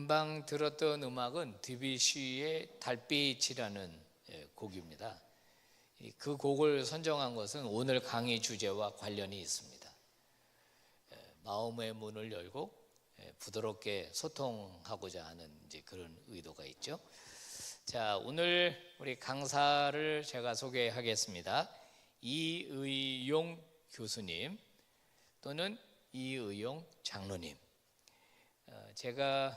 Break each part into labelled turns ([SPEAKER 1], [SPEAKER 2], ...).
[SPEAKER 1] 금방 들었던 음악은 드뷔시의 달빛이라는 곡입니다. 그 곡을 선정한 것은 오늘 강의 주제와 관련이 있습니다. 마음의 문을 열고 부드럽게 소통하고자 하는 이제 그런 의도가 있죠. 자, 오늘 우리 강사를 제가 소개하겠습니다. 이의용 교수님 또는 이의용 장로님. 제가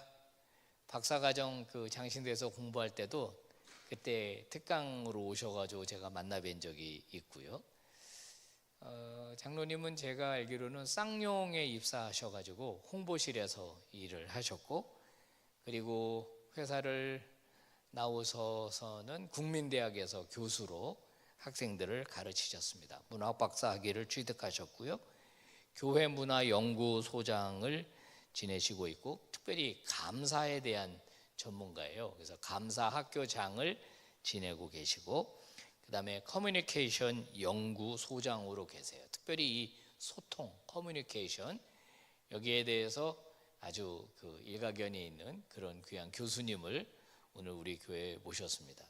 [SPEAKER 1] 박사과정 그 장신대에서 공부할 때도 그때 특강으로 오셔가지고 제가 만나뵌 적이 있고요. 장로님은 제가 알기로는 쌍용에 입사하셔가지고 홍보실에서 일을 하셨고, 그리고 회사를 나오셔서는 국민대학에서 교수로 학생들을 가르치셨습니다. 문학박사 학위를 취득하셨고요. 교회 문화연구소장을 지내시고 있고, 특별히 감사에 대한 전문가예요. 그래서 감사학교장을 지내고 계시고, 그 다음에 커뮤니케이션 연구소장으로 계세요. 특별히 이 소통, 커뮤니케이션, 여기에 대해서 아주 그 일가견이 있는 그런 귀한 교수님을 오늘 우리 교회에 모셨습니다.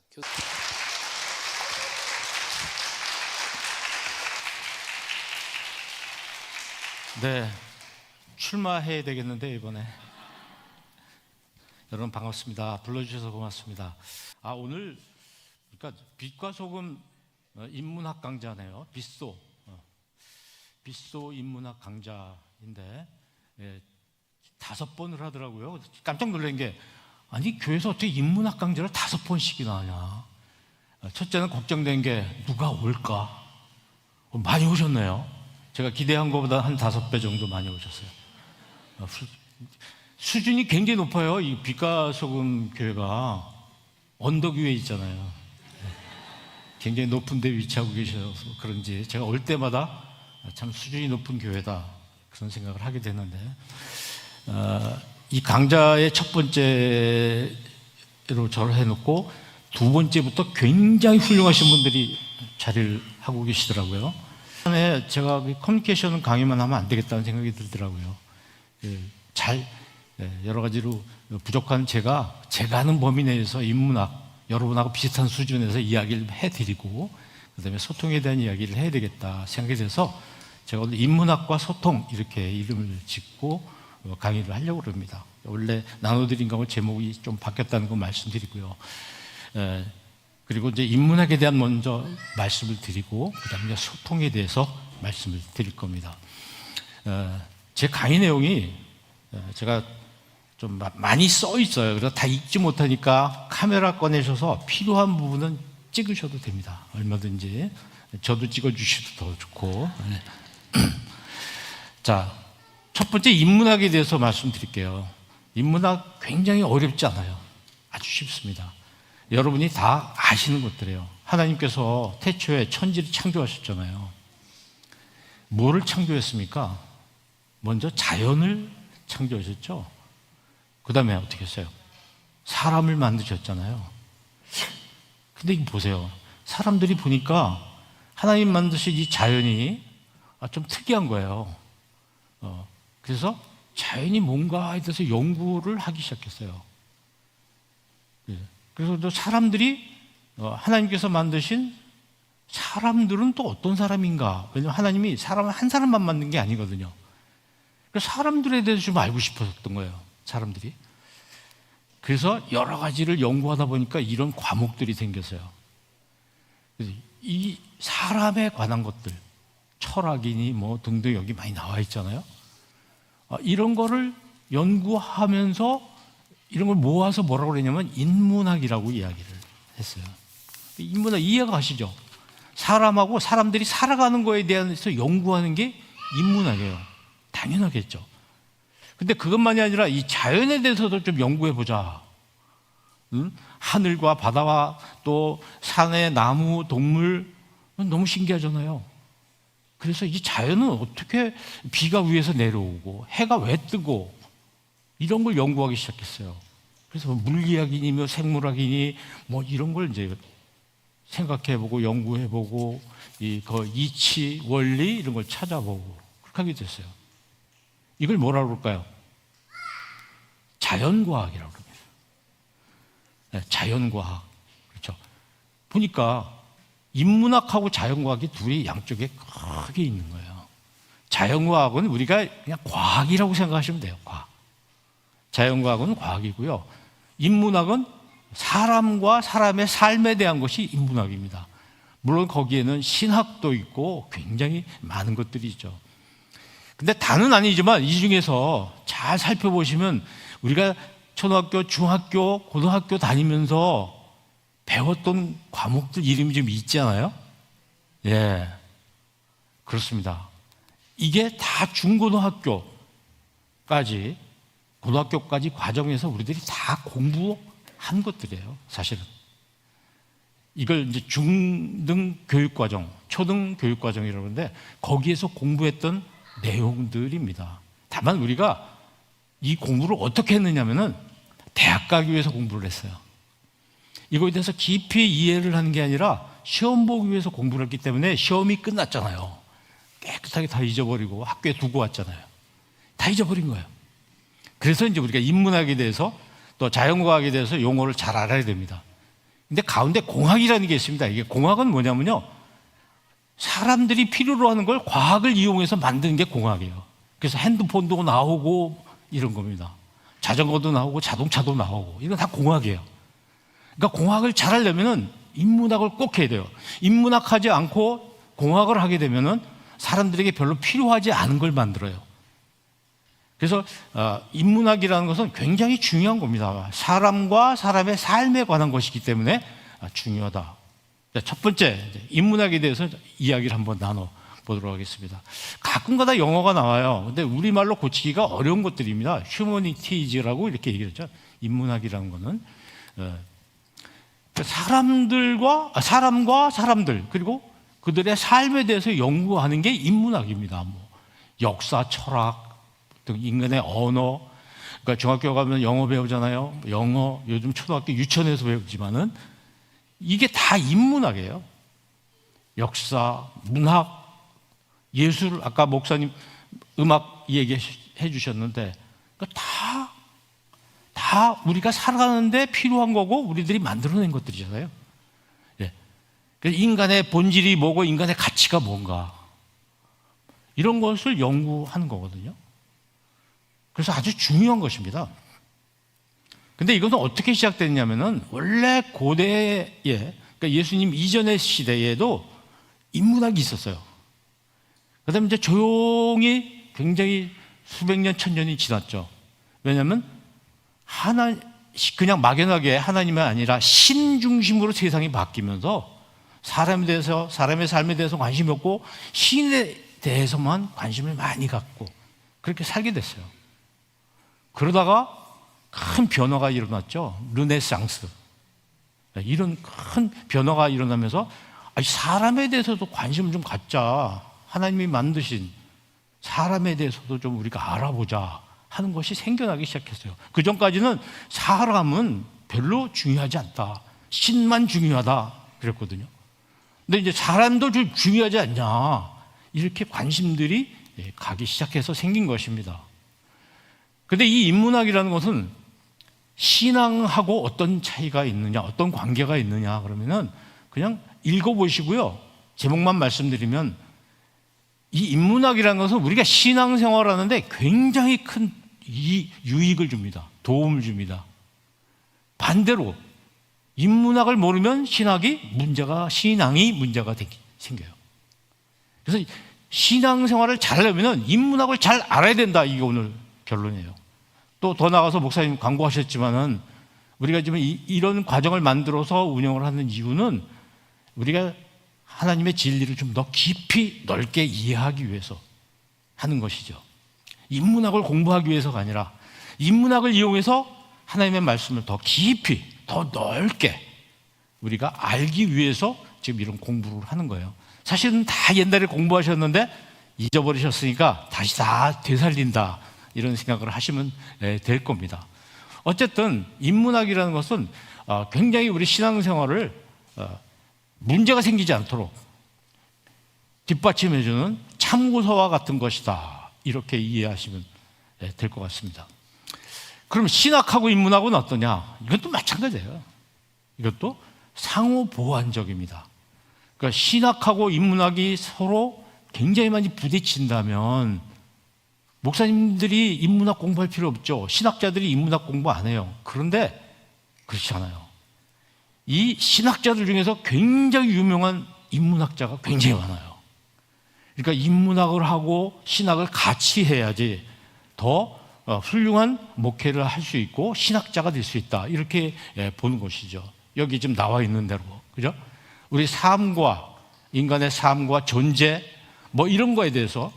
[SPEAKER 2] 네, 출마해야 되겠는데 이번에. 여러분 반갑습니다. 불러주셔서 고맙습니다. 오늘 그러니까 빛과 소금 인문학 강좌네요. 빛소 인문학 강좌인데 5번을 하더라고요. 깜짝 놀란 게, 아니 교회에서 어떻게 인문학 강좌를 5번씩이나 하냐. 첫째는 걱정된 게 누가 올까. 많이 오셨네요. 제가 기대한 것보다 한 5배 정도 많이 오셨어요. 수준이 굉장히 높아요. 이 빛과 소금 교회가 언덕 위에 있잖아요. 굉장히 높은 데 위치하고 계셔서 그런지 제가 올 때마다 참 수준이 높은 교회다, 그런 생각을 하게 되는데, 이 강좌의 첫 번째로 저를 해놓고 두 번째부터 굉장히 훌륭하신 분들이 자리를 하고 계시더라고요. 제가 커뮤니케이션 강의만 하면 안 되겠다는 생각이 들더라고요. 여러 가지로 부족한 제가 하는 범위 내에서 인문학, 여러분하고 비슷한 수준에서 이야기를 해드리고, 그 다음에 소통에 대한 이야기를 해야 되겠다 생각이 돼서 제가 오늘 인문학과 소통 이렇게 이름을 짓고 강의를 하려고 합니다. 원래 나눠드린 거하고 제목이 좀 바뀌었다는 거 말씀드리고요. 그리고 이제 인문학에 대한 먼저 말씀을 드리고, 그 다음에 소통에 대해서 말씀을 드릴 겁니다. 제 강의 내용이 제가 좀 많이 써 있어요. 그래서 다 읽지 못하니까 카메라 꺼내셔서 필요한 부분은 찍으셔도 됩니다. 얼마든지. 저도 찍어주셔도 더 좋고. 자, 첫 번째 인문학에 대해서 말씀드릴게요. 인문학 굉장히 어렵지 않아요. 아주 쉽습니다. 여러분이 다 아시는 것들이에요. 하나님께서 태초에 천지를 창조하셨잖아요. 뭐를 창조했습니까? 먼저 자연을 창조하셨죠. 그 다음에 어떻게 했어요? 사람을 만드셨잖아요. 근데 이거 보세요. 사람들이 보니까 하나님 만드신 이 자연이 좀 특이한 거예요. 그래서 자연이 뭔가에 대해서 연구를 하기 시작했어요. 그래서 또 사람들이, 하나님께서 만드신 사람들은 또 어떤 사람인가. 왜냐하면 하나님이 사람을 한 사람만 만든 게 아니거든요. 그래서 사람들에 대해서 좀 알고 싶었던 거예요. 사람들이. 그래서 여러 가지를 연구하다 보니까 이런 과목들이 생겼어요. 이 사람에 관한 것들, 철학이니 뭐 등등 여기 많이 나와 있잖아요. 이런 거를 연구하면서 이런 걸 모아서 뭐라고 그러냐면 인문학이라고 이야기를 했어요. 인문학 이해가 가시죠? 사람하고 사람들이 살아가는 거에 대해서 연구하는 게 인문학이에요. 당연하겠죠. 근데 그것만이 아니라 이 자연에 대해서도 좀 연구해 보자. 하늘과 바다와 또 산의 나무, 동물, 너무 신기하잖아요. 그래서 이 자연은 어떻게 비가 위에서 내려오고 해가 왜 뜨고 이런 걸 연구하기 시작했어요. 그래서 물리학이니 뭐 생물학이니 뭐 이런 걸 이제 생각해보고 연구해보고 이치, 원리 이런 걸 찾아보고 그렇게 하게 됐어요. 이걸 뭐라고 그럴까요? 자연과학이라고 합니다. 네, 자연과학. 그렇죠. 보니까 인문학하고 자연과학이 둘이 양쪽에 크게 있는 거예요. 자연과학은 우리가 그냥 과학이라고 생각하시면 돼요. 과학. 자연과학은 과학이고요. 인문학은 사람과 사람의 삶에 대한 것이 인문학입니다. 물론 거기에는 신학도 있고 굉장히 많은 것들이 있죠. 근데 다는 아니지만 이 중에서 잘 살펴보시면 우리가 초등학교, 중학교, 고등학교 다니면서 배웠던 과목들 이름이 좀 있잖아요. 예, 그렇습니다. 이게 다 중고등학교까지, 고등학교까지 과정에서 우리들이 다 공부한 것들이에요, 사실은. 이걸 이제 중등 교육과정, 초등 교육과정이라고 하는데 거기에서 공부했던 내용들입니다. 다만 우리가 이 공부를 어떻게 했느냐면은 대학 가기 위해서 공부를 했어요. 이거에 대해서 깊이 이해를 하는 게 아니라 시험 보기 위해서 공부를 했기 때문에 시험이 끝났잖아요. 깨끗하게 다 잊어버리고 학교에 두고 왔잖아요. 다 잊어버린 거예요. 그래서 이제 우리가 인문학에 대해서 또 자연과학에 대해서 용어를 잘 알아야 됩니다. 근데 가운데 공학이라는 게 있습니다. 이게 공학은 뭐냐면요, 사람들이 필요로 하는 걸 과학을 이용해서 만드는 게 공학이에요. 그래서 핸드폰도 나오고 이런 겁니다. 자전거도 나오고 자동차도 나오고 이건 다 공학이에요. 그러니까 공학을 잘하려면은 인문학을 꼭 해야 돼요. 인문학 하지 않고 공학을 하게 되면은 사람들에게 별로 필요하지 않은 걸 만들어요. 그래서 인문학이라는 것은 굉장히 중요한 겁니다. 사람과 사람의 삶에 관한 것이기 때문에 중요하다. 첫 번째, 인문학에 대해서 이야기를 한번 나눠보도록 하겠습니다. 가끔가다 영어가 나와요. 근데 우리말로 고치기가 어려운 것들입니다. 휴머니티즈라고 이렇게 얘기했죠. 인문학이라는 것은 사람과 사람들, 그리고 그들의 삶에 대해서 연구하는 게 인문학입니다. 뭐 역사, 철학, 인간의 언어, 그러니까 중학교 가면 영어 배우잖아요. 영어, 요즘 초등학교 유치원에서 배우지만은 이게 다 인문학이에요. 역사, 문학, 예술, 아까 목사님 음악 얘기해 주셨는데 다 우리가 살아가는데 필요한 거고 우리들이 만들어낸 것들이잖아요. 예. 그래서 인간의 본질이 뭐고 인간의 가치가 뭔가 이런 것을 연구하는 거거든요. 그래서 아주 중요한 것입니다. 근데 이것은 어떻게 시작됐냐면은 원래 고대에, 그러니까 예수님 이전의 시대에도 인문학이 있었어요. 그 다음에 이제 조용히 굉장히 수백 년, 천년이 지났죠. 왜냐하면 그냥 막연하게 하나님이 아니라 신 중심으로 세상이 바뀌면서 사람에 대해서, 사람의 삶에 대해서 관심이 없고 신에 대해서만 관심을 많이 갖고 그렇게 살게 됐어요. 그러다가 큰 변화가 일어났죠. 르네상스. 이런 큰 변화가 일어나면서 사람에 대해서도 관심을 좀 갖자. 하나님이 만드신 사람에 대해서도 좀 우리가 알아보자 하는 것이 생겨나기 시작했어요. 그 전까지는 사람은 별로 중요하지 않다. 신만 중요하다. 그랬거든요. 근데 이제 사람도 좀 중요하지 않냐. 이렇게 관심들이 가기 시작해서 생긴 것입니다. 근데 이 인문학이라는 것은 신앙하고 어떤 차이가 있느냐, 어떤 관계가 있느냐 그러면은 그냥 읽어보시고요. 제목만 말씀드리면 이 인문학이라는 것은 우리가 신앙생활을 하는데 굉장히 큰 유익을 줍니다. 도움을 줍니다. 반대로 인문학을 모르면 신앙이 문제가 생겨요. 그래서 신앙생활을 잘하려면 인문학을 잘 알아야 된다. 이게 오늘 결론이에요. 또 더 나가서 목사님 광고하셨지만은 우리가 지금 이런 과정을 만들어서 운영을 하는 이유는 우리가 하나님의 진리를 좀 더 깊이 넓게 이해하기 위해서 하는 것이죠. 인문학을 공부하기 위해서가 아니라 인문학을 이용해서 하나님의 말씀을 더 깊이, 더 넓게 우리가 알기 위해서 지금 이런 공부를 하는 거예요. 사실은 다 옛날에 공부하셨는데 잊어버리셨으니까 다시 다 되살린다. 이런 생각을 하시면 될 겁니다. 어쨌든 인문학이라는 것은 굉장히 우리 신앙생활을 문제가 생기지 않도록 뒷받침해주는 참고서와 같은 것이다. 이렇게 이해하시면 될 것 같습니다. 그럼 신학하고 인문학은 어떠냐? 이것도 마찬가지예요. 이것도 상호 보완적입니다. 그러니까 신학하고 인문학이 서로 굉장히 많이 부딪힌다면 목사님들이 인문학 공부할 필요 없죠. 신학자들이 인문학 공부 안 해요. 그런데 그렇지 않아요. 이 신학자들 중에서 굉장히 유명한 인문학자가 굉장히 많아요. 그러니까 인문학을 하고 신학을 같이 해야지 더 훌륭한 목회를 할 수 있고 신학자가 될 수 있다. 이렇게 보는 것이죠. 여기 지금 나와 있는 대로. 그죠? 우리 삶과 인간의 삶과 존재 뭐 이런 거에 대해서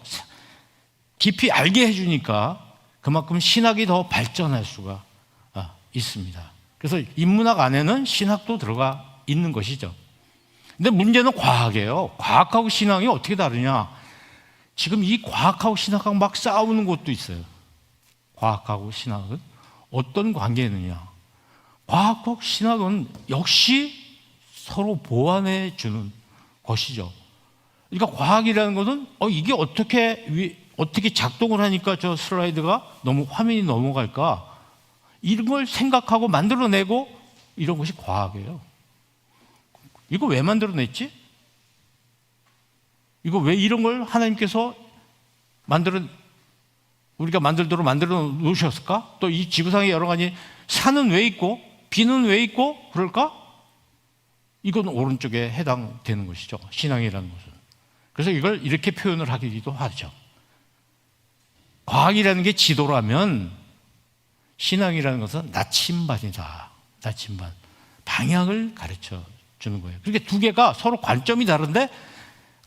[SPEAKER 2] 깊이 알게 해주니까 그만큼 신학이 더 발전할 수가 있습니다. 그래서 인문학 안에는 신학도 들어가 있는 것이죠. 근데 문제는 과학이에요. 과학하고 신학이 어떻게 다르냐? 지금 이 과학하고 신학하고 막 싸우는 곳도 있어요. 과학하고 신학은 어떤 관계느냐? 과학하고 신학은 역시 서로 보완해 주는 것이죠. 그러니까 과학이라는 것은 이게 어떻게 작동을 하니까 저 슬라이드가 너무 화면이 넘어갈까? 이런 걸 생각하고 만들어내고 이런 것이 과학이에요. 이거 왜 만들어냈지? 이거 왜 이런 걸 하나님께서 우리가 만들도록 만들어 놓으셨을까? 또 이 지구상에 여러 가지 산은 왜 있고 비는 왜 있고 그럴까? 이건 오른쪽에 해당되는 것이죠. 신앙이라는 것은. 그래서 이걸 이렇게 표현을 하기도 하죠. 과학이라는 게 지도라면 신앙이라는 것은 나침반이다. 나침반. 방향을 가르쳐 주는 거예요. 그러니까 두 개가 서로 관점이 다른데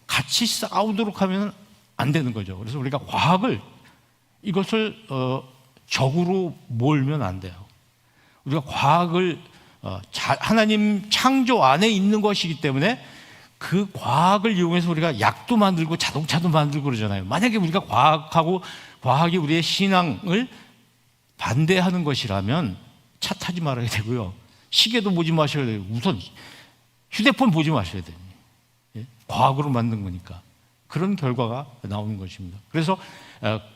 [SPEAKER 2] 같이 싸우도록 하면 안 되는 거죠. 그래서 우리가 과학을 이것을 적으로 몰면 안 돼요. 우리가 과학을 하나님 창조 안에 있는 것이기 때문에 그 과학을 이용해서 우리가 약도 만들고 자동차도 만들고 그러잖아요. 만약에 우리가 과학이 우리의 신앙을 반대하는 것이라면 차 타지 말아야 되고요. 시계도 보지 마셔야 돼요. 우선 휴대폰 보지 마셔야 돼요. 과학으로 만든 거니까. 그런 결과가 나오는 것입니다. 그래서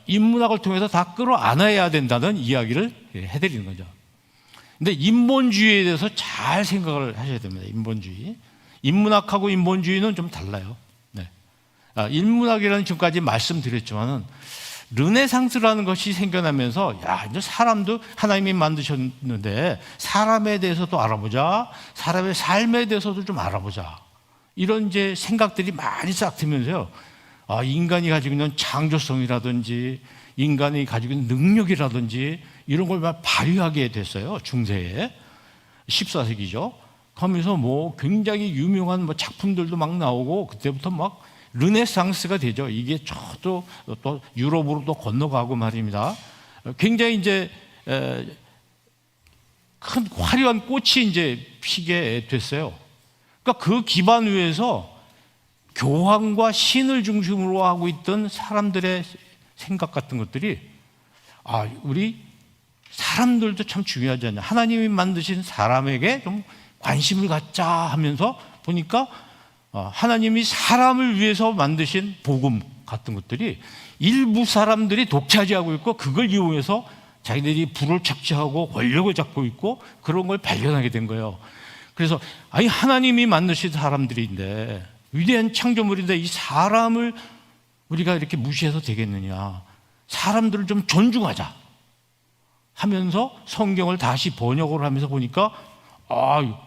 [SPEAKER 2] 인문학을 통해서 다 끌어안아야 된다는 이야기를 해드리는 거죠. 근데 인본주의에 대해서 잘 생각을 하셔야 됩니다. 인본주의. 인문학하고 인본주의는 좀 달라요. 네. 인문학이라는 지금까지 말씀드렸지만은 르네상스라는 것이 생겨나면서 이제 사람도 하나님이 만드셨는데 사람에 대해서도 알아보자, 사람의 삶에 대해서도 좀 알아보자. 이런 이제 생각들이 많이 싹 들면서요. 인간이 가지고 있는 창조성이라든지 인간이 가지고 있는 능력이라든지 이런 걸 막 발휘하게 됐어요. 중세에 14세기죠. 하면서 뭐 굉장히 유명한 작품들도 막 나오고 그때부터 막 르네상스가 되죠. 이게 또 유럽으로 또 건너가고 말입니다. 굉장히 이제 큰 화려한 꽃이 이제 피게 됐어요. 그러니까 그 기반 위에서 교황과 신을 중심으로 하고 있던 사람들의 생각 같은 것들이 우리 사람들도 참 중요하지 않냐. 하나님이 만드신 사람에게 좀 관심을 갖자 하면서 보니까 하나님이 사람을 위해서 만드신 복음 같은 것들이 일부 사람들이 독차지하고 있고 그걸 이용해서 자기들이 부를 착취하고 권력을 잡고 있고 그런 걸 발견하게 된 거예요. 그래서 하나님이 만드신 사람들인데 위대한 창조물인데 이 사람을 우리가 이렇게 무시해서 되겠느냐. 사람들을 좀 존중하자 하면서 성경을 다시 번역을 하면서 보니까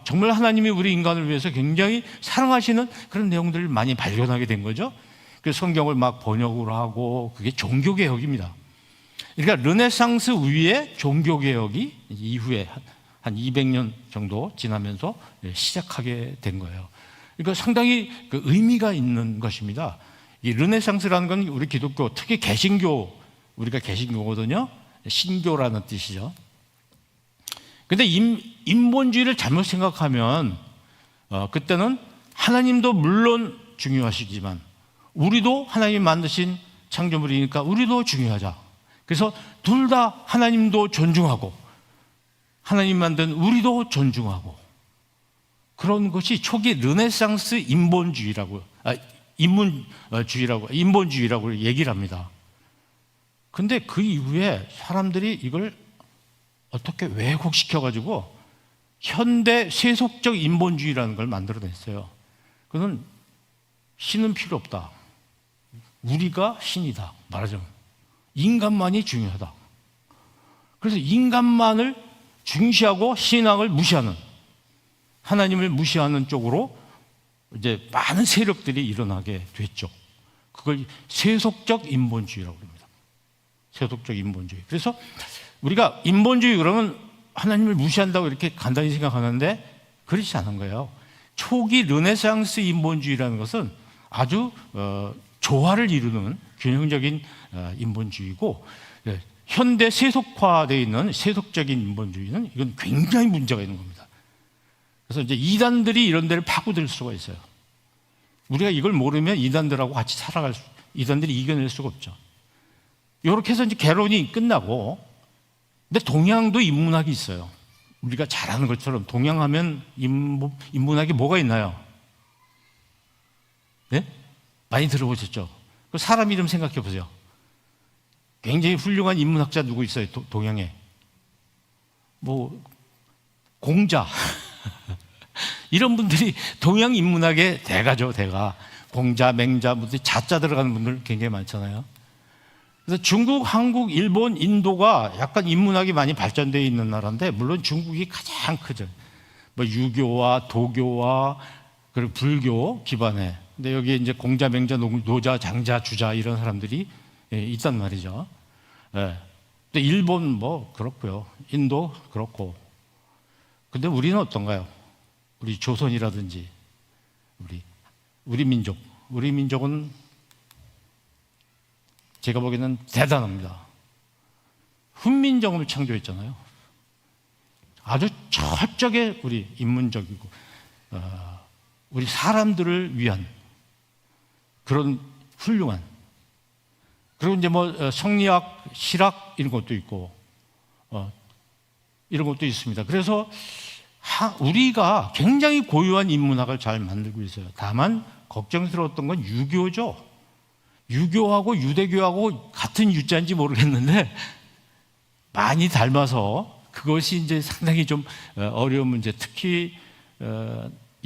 [SPEAKER 2] 정말 하나님이 우리 인간을 위해서 굉장히 사랑하시는 그런 내용들을 많이 발견하게 된 거죠. 그래서 성경을 막 번역을 하고 그게 종교개혁입니다. 그러니까 르네상스 위에 종교개혁이 이후에 한 200년 정도 지나면서 시작하게 된 거예요. 그러니까 상당히 그 의미가 있는 것입니다. 이 르네상스라는 건 우리 기독교, 특히 개신교, 우리가 개신교거든요. 신교라는 뜻이죠. 근데 인본주의를 잘못 생각하면 그때는 하나님도 물론 중요하시지만 우리도 하나님 만드신 창조물이니까 우리도 중요하자. 그래서 둘 다 하나님도 존중하고 하나님 만든 우리도 존중하고 그런 것이 초기 르네상스 인본주의라고 얘기를 합니다. 근데 그 이후에 사람들이 이걸 어떻게 왜곡시켜가지고 현대 세속적 인본주의라는 걸 만들어냈어요. 그는 신은 필요 없다. 우리가 신이다. 말하자면 인간만이 중요하다. 그래서 인간만을 중시하고 신앙을 무시하는, 하나님을 무시하는 쪽으로 이제 많은 세력들이 일어나게 됐죠. 그걸 세속적 인본주의라고 합니다. 세속적 인본주의. 그래서 우리가 인본주의 그러면 하나님을 무시한다고 이렇게 간단히 생각하는데 그렇지 않은 거예요. 초기 르네상스 인본주의라는 것은 아주 조화를 이루는 균형적인 인본주의고, 현대 세속화되어 있는 세속적인 인본주의는 이건 굉장히 문제가 있는 겁니다. 그래서 이제 이단들이 이런 데를 파고들 수가 있어요. 우리가 이걸 모르면 이단들하고 같이 이단들이 이겨낼 수가 없죠. 이렇게 해서 이제 개론이 끝나고, 근데 동양도 인문학이 있어요. 우리가 잘 아는 것처럼 동양하면 인문학이 뭐가 있나요? 네? 많이 들어보셨죠? 그 사람 이름 생각해 보세요. 굉장히 훌륭한 인문학자 누구 있어요? 동양에. 뭐 공자 이런 분들이 동양 인문학의 대가죠. 대가. 공자, 맹자, 자자 들어가는 분들 굉장히 많잖아요. 그래서 중국, 한국, 일본, 인도가 약간 인문학이 많이 발전되어 있는 나라인데, 물론 중국이 가장 크죠. 뭐 유교와 도교와 그리고 불교 기반에. 근데 여기에 이제 공자, 맹자, 노자, 장자, 주자 이런 사람들이 있단 말이죠. 예. 근데 일본 뭐 그렇고요. 인도 그렇고. 근데 우리는 어떤가요? 우리 조선이라든지 우리 민족은 제가 보기에는 대단합니다. 훈민정음을 창조했잖아요. 아주 철저하게 우리 인문적이고 우리 사람들을 위한 그런 훌륭한, 그리고 이제 뭐 성리학, 실학 이런 것도 있고 이런 것도 있습니다. 그래서 우리가 굉장히 고유한 인문학을 잘 만들고 있어요. 다만 걱정스러웠던 건 유교죠. 유교하고 유대교하고 같은 유자인지 모르겠는데 많이 닮아서 그것이 이제 상당히 좀 어려운 문제, 특히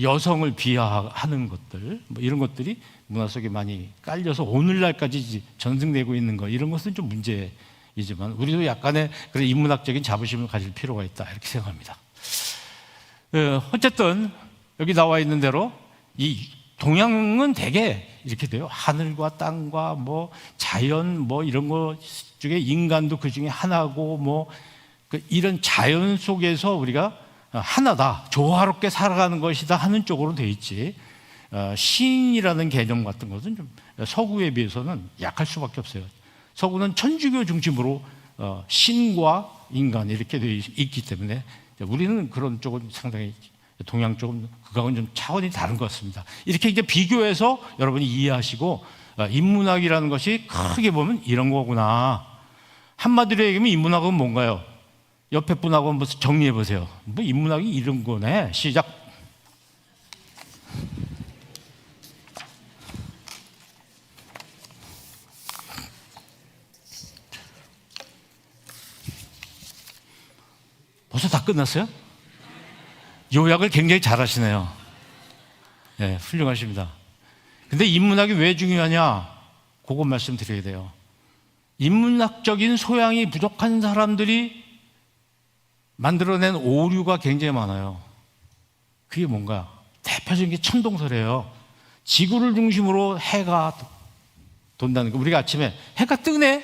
[SPEAKER 2] 여성을 비하하는 것들, 뭐 이런 것들이 문화 속에 많이 깔려서 오늘날까지 전승되고 있는 것, 이런 것은 좀 문제이지만 우리도 약간의 그런 인문학적인 자부심을 가질 필요가 있다, 이렇게 생각합니다. 어쨌든 여기 나와 있는 대로 이 동양은 대개 이렇게 돼요. 하늘과 땅과 뭐 자연 뭐 이런 것 중에 인간도 그 중에 하나고 뭐 이런 자연 속에서 우리가 하나다, 조화롭게 살아가는 것이다 하는 쪽으로 돼 있지, 신이라는 개념 같은 것은 좀 서구에 비해서는 약할 수밖에 없어요. 서구는 천주교 중심으로 신과 인간 이렇게 돼 있기 때문에 우리는 그런 쪽은 상당히, 동양 쪽은 그거하고는 좀 차원이 다른 것 같습니다. 이렇게 이제 비교해서 여러분이 이해하시고, 인문학이라는 것이 크게 보면 이런 거구나. 한마디로 얘기하면 인문학은 뭔가요? 옆에 분하고 한번 정리해 보세요. 뭐 인문학이 이런 거네. 시작. 벌써 다 끝났어요? 요약을 굉장히 잘하시네요. 네, 훌륭하십니다. 근데 인문학이 왜 중요하냐? 그거 말씀드려야 돼요. 인문학적인 소양이 부족한 사람들이 만들어낸 오류가 굉장히 많아요. 그게 뭔가? 대표적인 게 천동설이에요. 지구를 중심으로 해가 돈다는 거. 우리가 아침에 해가 뜨네?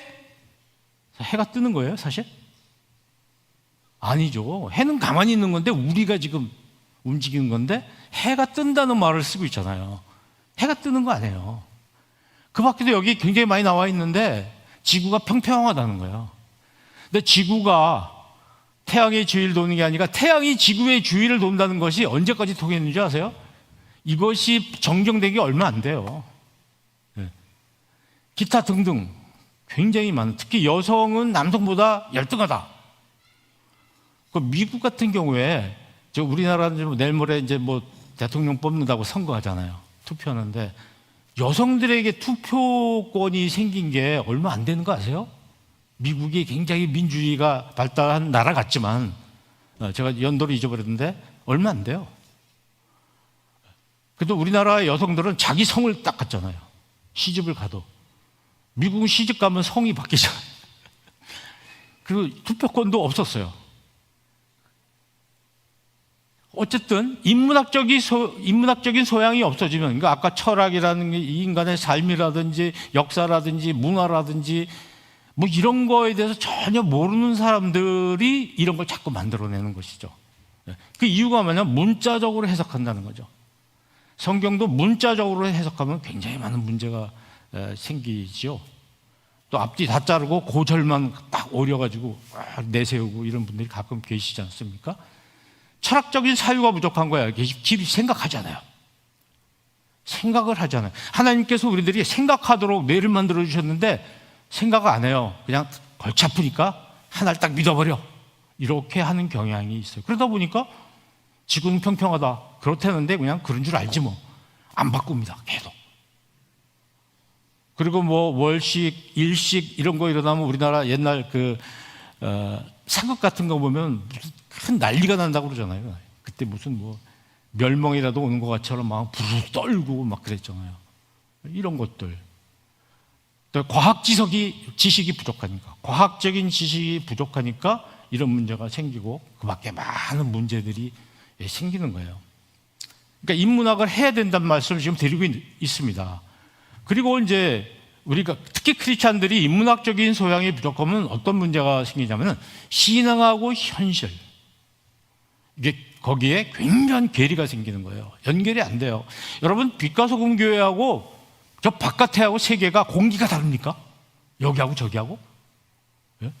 [SPEAKER 2] 해가 뜨는 거예요, 사실? 아니죠. 해는 가만히 있는 건데 우리가 지금 움직이는 건데 해가 뜬다는 말을 쓰고 있잖아요. 해가 뜨는 거 아니에요. 그 밖에도 여기 굉장히 많이 나와 있는데 지구가 평평하다는 거예요. 근데 지구가 태양의 주위를 도는 게 아니라 태양이 지구의 주위를 돈다는 것이 언제까지 통했는지 아세요? 이것이 정정되기 얼마 안 돼요. 네. 기타 등등 굉장히 많은, 특히 여성은 남성보다 열등하다. 그 미국 같은 경우에 우리나라는 내일 모레 이제 뭐 대통령 뽑는다고 선거하잖아요. 투표하는데 여성들에게 투표권이 생긴 게 얼마 안 되는 거 아세요? 미국이 굉장히 민주주의가 발달한 나라 같지만 제가 연도를 잊어버렸는데 얼마 안 돼요. 그래도 우리나라 여성들은 자기 성을 딱 갖잖아요. 시집을 가도. 미국은 시집 가면 성이 바뀌잖아요. 그리고 투표권도 없었어요. 어쨌든 인문학적인 소양이 없어지면, 그러니까 아까 철학이라는 게 이 인간의 삶이라든지 역사라든지 문화라든지 뭐 이런 거에 대해서 전혀 모르는 사람들이 이런 걸 자꾸 만들어내는 것이죠. 그 이유가 뭐냐면 문자적으로 해석한다는 거죠. 성경도 문자적으로 해석하면 굉장히 많은 문제가 생기죠. 또 앞뒤 다 자르고 고절만 딱 오려가지고 내세우고 이런 분들이 가끔 계시지 않습니까? 철학적인 사유가 부족한 거야. 깊이 생각하잖아요. 생각을 하잖아요. 하나님께서 우리들이 생각하도록 뇌를 만들어 주셨는데 생각을 안 해요. 그냥 골치 아프니까 하나를 딱 믿어버려. 이렇게 하는 경향이 있어요. 그러다 보니까 지구는 평평하다. 그렇다는데 그냥 그런 줄 알지 뭐. 안 바꿉니다. 계속. 그리고 뭐 월식, 일식 이런 거 일어나면 우리나라 옛날 사극 같은 거 보면 무슨 큰 난리가 난다고 그러잖아요. 그때 무슨 뭐 멸망이라도 오는 것 같처럼 막 부르르 떨고 막 그랬잖아요. 이런 것들. 또 지식이 부족하니까, 과학적인 지식이 부족하니까 이런 문제가 생기고 그 밖에 많은 문제들이 생기는 거예요. 그러니까 인문학을 해야 된다는 말씀을 지금 드리고 있습니다. 그리고 이제 우리가 특히 크리스찬들이 인문학적인 소양이 부족하면 어떤 문제가 생기냐면 신앙하고 현실, 이게 거기에 굉장한 괴리가 생기는 거예요. 연결이 안 돼요. 여러분, 빛과 소금 교회하고 저 바깥에하고 세계가 공기가 다릅니까? 여기하고 저기하고? 예?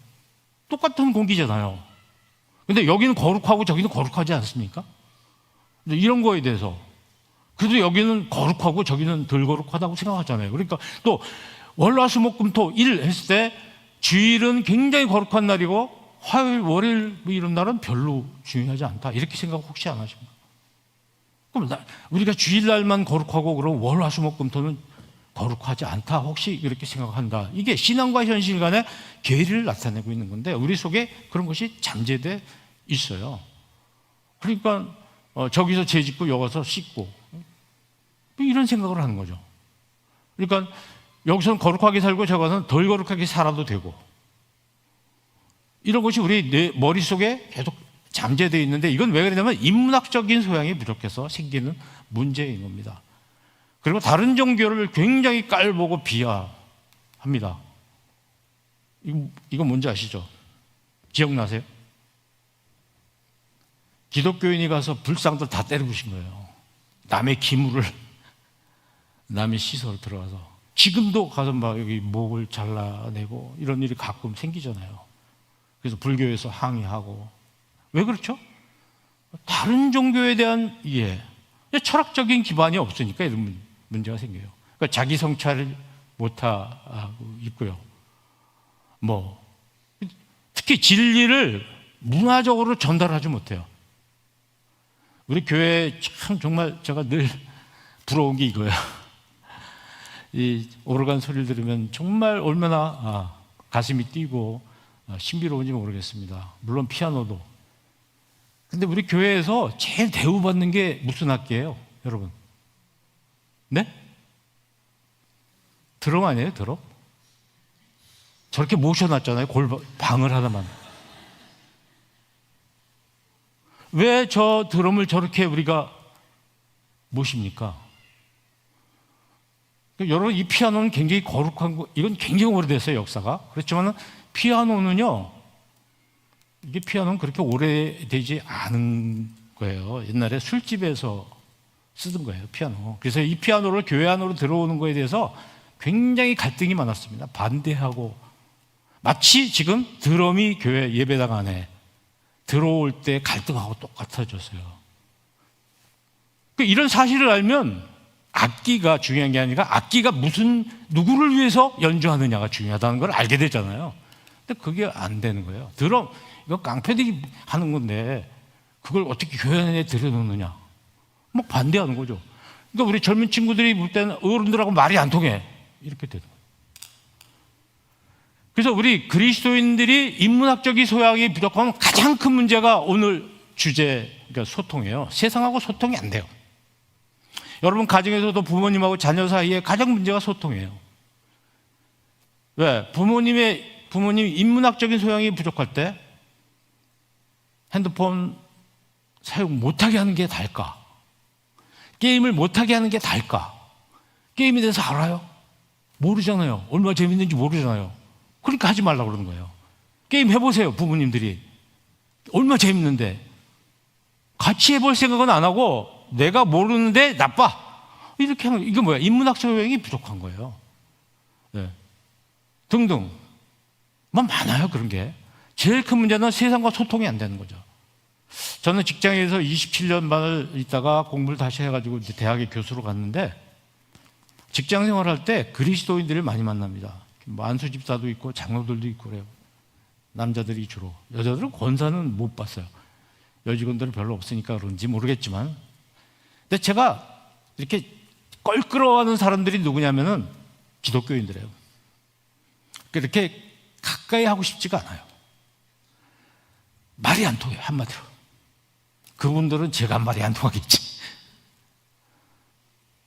[SPEAKER 2] 똑같은 공기잖아요. 근데 여기는 거룩하고 저기는 거룩하지 않습니까? 이런 거에 대해서 그래도 여기는 거룩하고 저기는 덜 거룩하다고 생각하잖아요. 그러니까 또 월화수목금토 일 했을 때 주일은 굉장히 거룩한 날이고 화요일, 월요일 이런 날은 별로 중요하지 않다. 이렇게 생각 혹시 안 하십니까? 그럼 우리가 주일날만 거룩하고 그럼 월화수목금토는 거룩하지 않다. 혹시 이렇게 생각한다. 이게 신앙과 현실 간의 괴리를 나타내고 있는 건데 우리 속에 그런 것이 잠재돼 있어요. 그러니까 저기서 죄 짓고 여기서 씻고 이런 생각을 하는 거죠. 그러니까 여기서는 거룩하게 살고 저기서는 덜 거룩하게 살아도 되고 이런 것이 우리 내 머릿속에 계속 잠재되어 있는데 이건 왜 그러냐면 인문학적인 소양이 부족해서 생기는 문제인 겁니다. 그리고 다른 종교를 굉장히 깔보고 비하합니다. 이거 뭔지 아시죠? 기억나세요? 기독교인이 가서 불상들 다 때려부신 거예요. 남의 기물을, 남의 시설 들어가서. 지금도 가서 막 여기 목을 잘라내고 이런 일이 가끔 생기잖아요. 그래서 불교에서 항의하고. 왜 그렇죠? 다른 종교에 대한 이해, 철학적인 기반이 없으니까 이런 문제가 생겨요. 그러니까 자기 성찰을 못하고 있고요. 특히 진리를 문화적으로 전달하지 못해요. 우리 교회 참 정말 제가 늘 부러운 게 이거예요. 이 오르간 소리를 들으면 정말 얼마나 가슴이 뛰고 신비로운지 모르겠습니다. 물론 피아노도. 근데 우리 교회에서 제일 대우받는 게 무슨 악기예요, 여러분? 네? 드럼 아니에요, 드럼? 저렇게 모셔놨잖아요, 방을 하나만. 왜 저 드럼을 저렇게 우리가 모십니까? 여러분, 이 피아노는 굉장히 거룩한 거, 이건 굉장히 오래됐어요, 역사가. 그렇지만 피아노는요, 이게 피아노는 그렇게 오래되지 않은 거예요. 옛날에 술집에서 쓰던 거예요, 피아노. 그래서 이 피아노를 교회 안으로 들어오는 거에 대해서 굉장히 갈등이 많았습니다. 반대하고. 마치 지금 드럼이 교회 예배당 안에 들어올 때 갈등하고 똑같아졌어요. 이런 사실을 알면 악기가 중요한 게 아니라 악기가 누구를 위해서 연주하느냐가 중요하다는 걸 알게 되잖아요. 근데 그게 안 되는 거예요. 드럼, 이거 깡패들이 하는 건데 그걸 어떻게 교회 안에 들여놓느냐. 막 반대하는 거죠. 그러니까 우리 젊은 친구들이 볼 때는 어른들하고 말이 안 통해. 이렇게 되는 거예요. 그래서 우리 그리스도인들이 인문학적인 소양이 부족하면 가장 큰 문제가 오늘 주제, 그러니까 소통이에요. 세상하고 소통이 안 돼요. 여러분 가정에서도 부모님하고 자녀 사이에 가장 문제가 소통이에요. 왜? 부모님 인문학적인 소양이 부족할 때 핸드폰 사용 못하게 하는 게 다일까? 게임을 못하게 하는 게 다일까? 게임에 대해서 알아요? 모르잖아요. 얼마나 재밌는지 모르잖아요. 그러니까 하지 말라고 그러는 거예요. 게임 해보세요, 부모님들이. 얼마나 재밌는데. 같이 해볼 생각은 안 하고 내가 모르는데 나빠. 이렇게 하는, 이게 뭐야? 인문학 소양이 부족한 거예요. 네. 등등. 뭐 많아요, 그런 게. 제일 큰 문제는 세상과 소통이 안 되는 거죠. 저는 직장에서 27년 반을 있다가 공부를 다시 해가지고 이제 대학의 교수로 갔는데 직장 생활할 때 그리스도인들을 많이 만납니다. 만수 집사도 있고 장로들도 있고 그래요. 남자들이 주로. 여자들은 권사는 못 봤어요. 여직원들은 별로 없으니까 그런지 모르겠지만. 근데 제가 이렇게 껄끄러워하는 사람들이 누구냐면은 기독교인들이에요. 그렇게 가까이 하고 싶지가 않아요. 말이 안 통해요, 한마디로. 그분들은 제가 말이 안 통하겠지.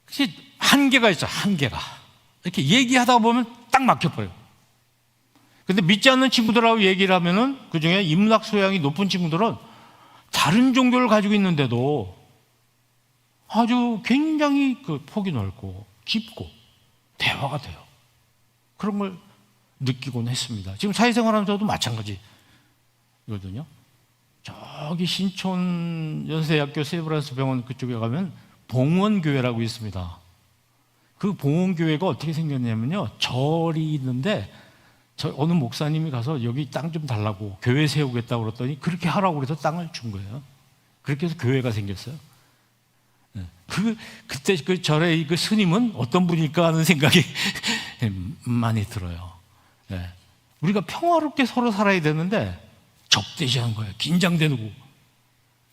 [SPEAKER 2] 그치, 한계가 있어, 한계가. 이렇게 얘기하다 보면 딱 막혀버려요. 근데 믿지 않는 친구들하고 얘기를 하면은 그 중에 인문학 소양이 높은 친구들은 다른 종교를 가지고 있는데도 아주 굉장히 그 폭이 넓고 깊고 대화가 돼요. 그런 걸 느끼곤 했습니다. 지금 사회생활 하면서도 마찬가지거든요. 저기 신촌 연세대학교 세브란스 병원 그쪽에 가면 봉원교회라고 있습니다. 그 봉원교회가 어떻게 생겼냐면요, 절이 있는데 어느 목사님이 가서 여기 땅 좀 달라고 교회 세우겠다고 그랬더니 그렇게 하라고 그래서 땅을 준 거예요. 그렇게 해서 교회가 생겼어요. 그때 그 절의 그 스님은 어떤 분일까 하는 생각이 많이 들어요. 우리가 평화롭게 서로 살아야 되는데 적대시한 거예요. 긴장되고.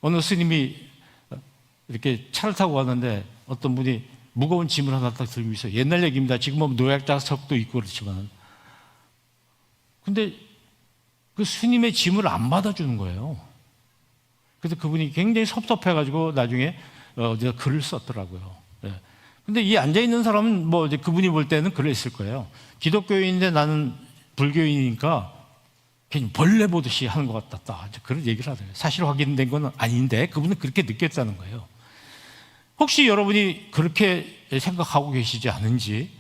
[SPEAKER 2] 어느 스님이 이렇게 차를 타고 왔는데 어떤 분이 무거운 짐을 하나 딱 들고 있어요. 옛날 얘기입니다. 지금은 노약자석도 있고 그렇지만. 근데 그 스님의 짐을 안 받아주는 거예요. 그래서 그분이 굉장히 섭섭해가지고 나중에 어디다 글을 썼더라고요. 근데 이 앉아있는 사람은 뭐 이제 그분이 볼 때는 그랬을 거예요. 기독교인인데 나는 불교인이니까 그냥 벌레 보듯이 하는 것 같다. 그런 얘기를 하더라고요. 사실 확인된 건 아닌데 그분은 그렇게 느꼈다는 거예요. 혹시 여러분이 그렇게 생각하고 계시지 않은지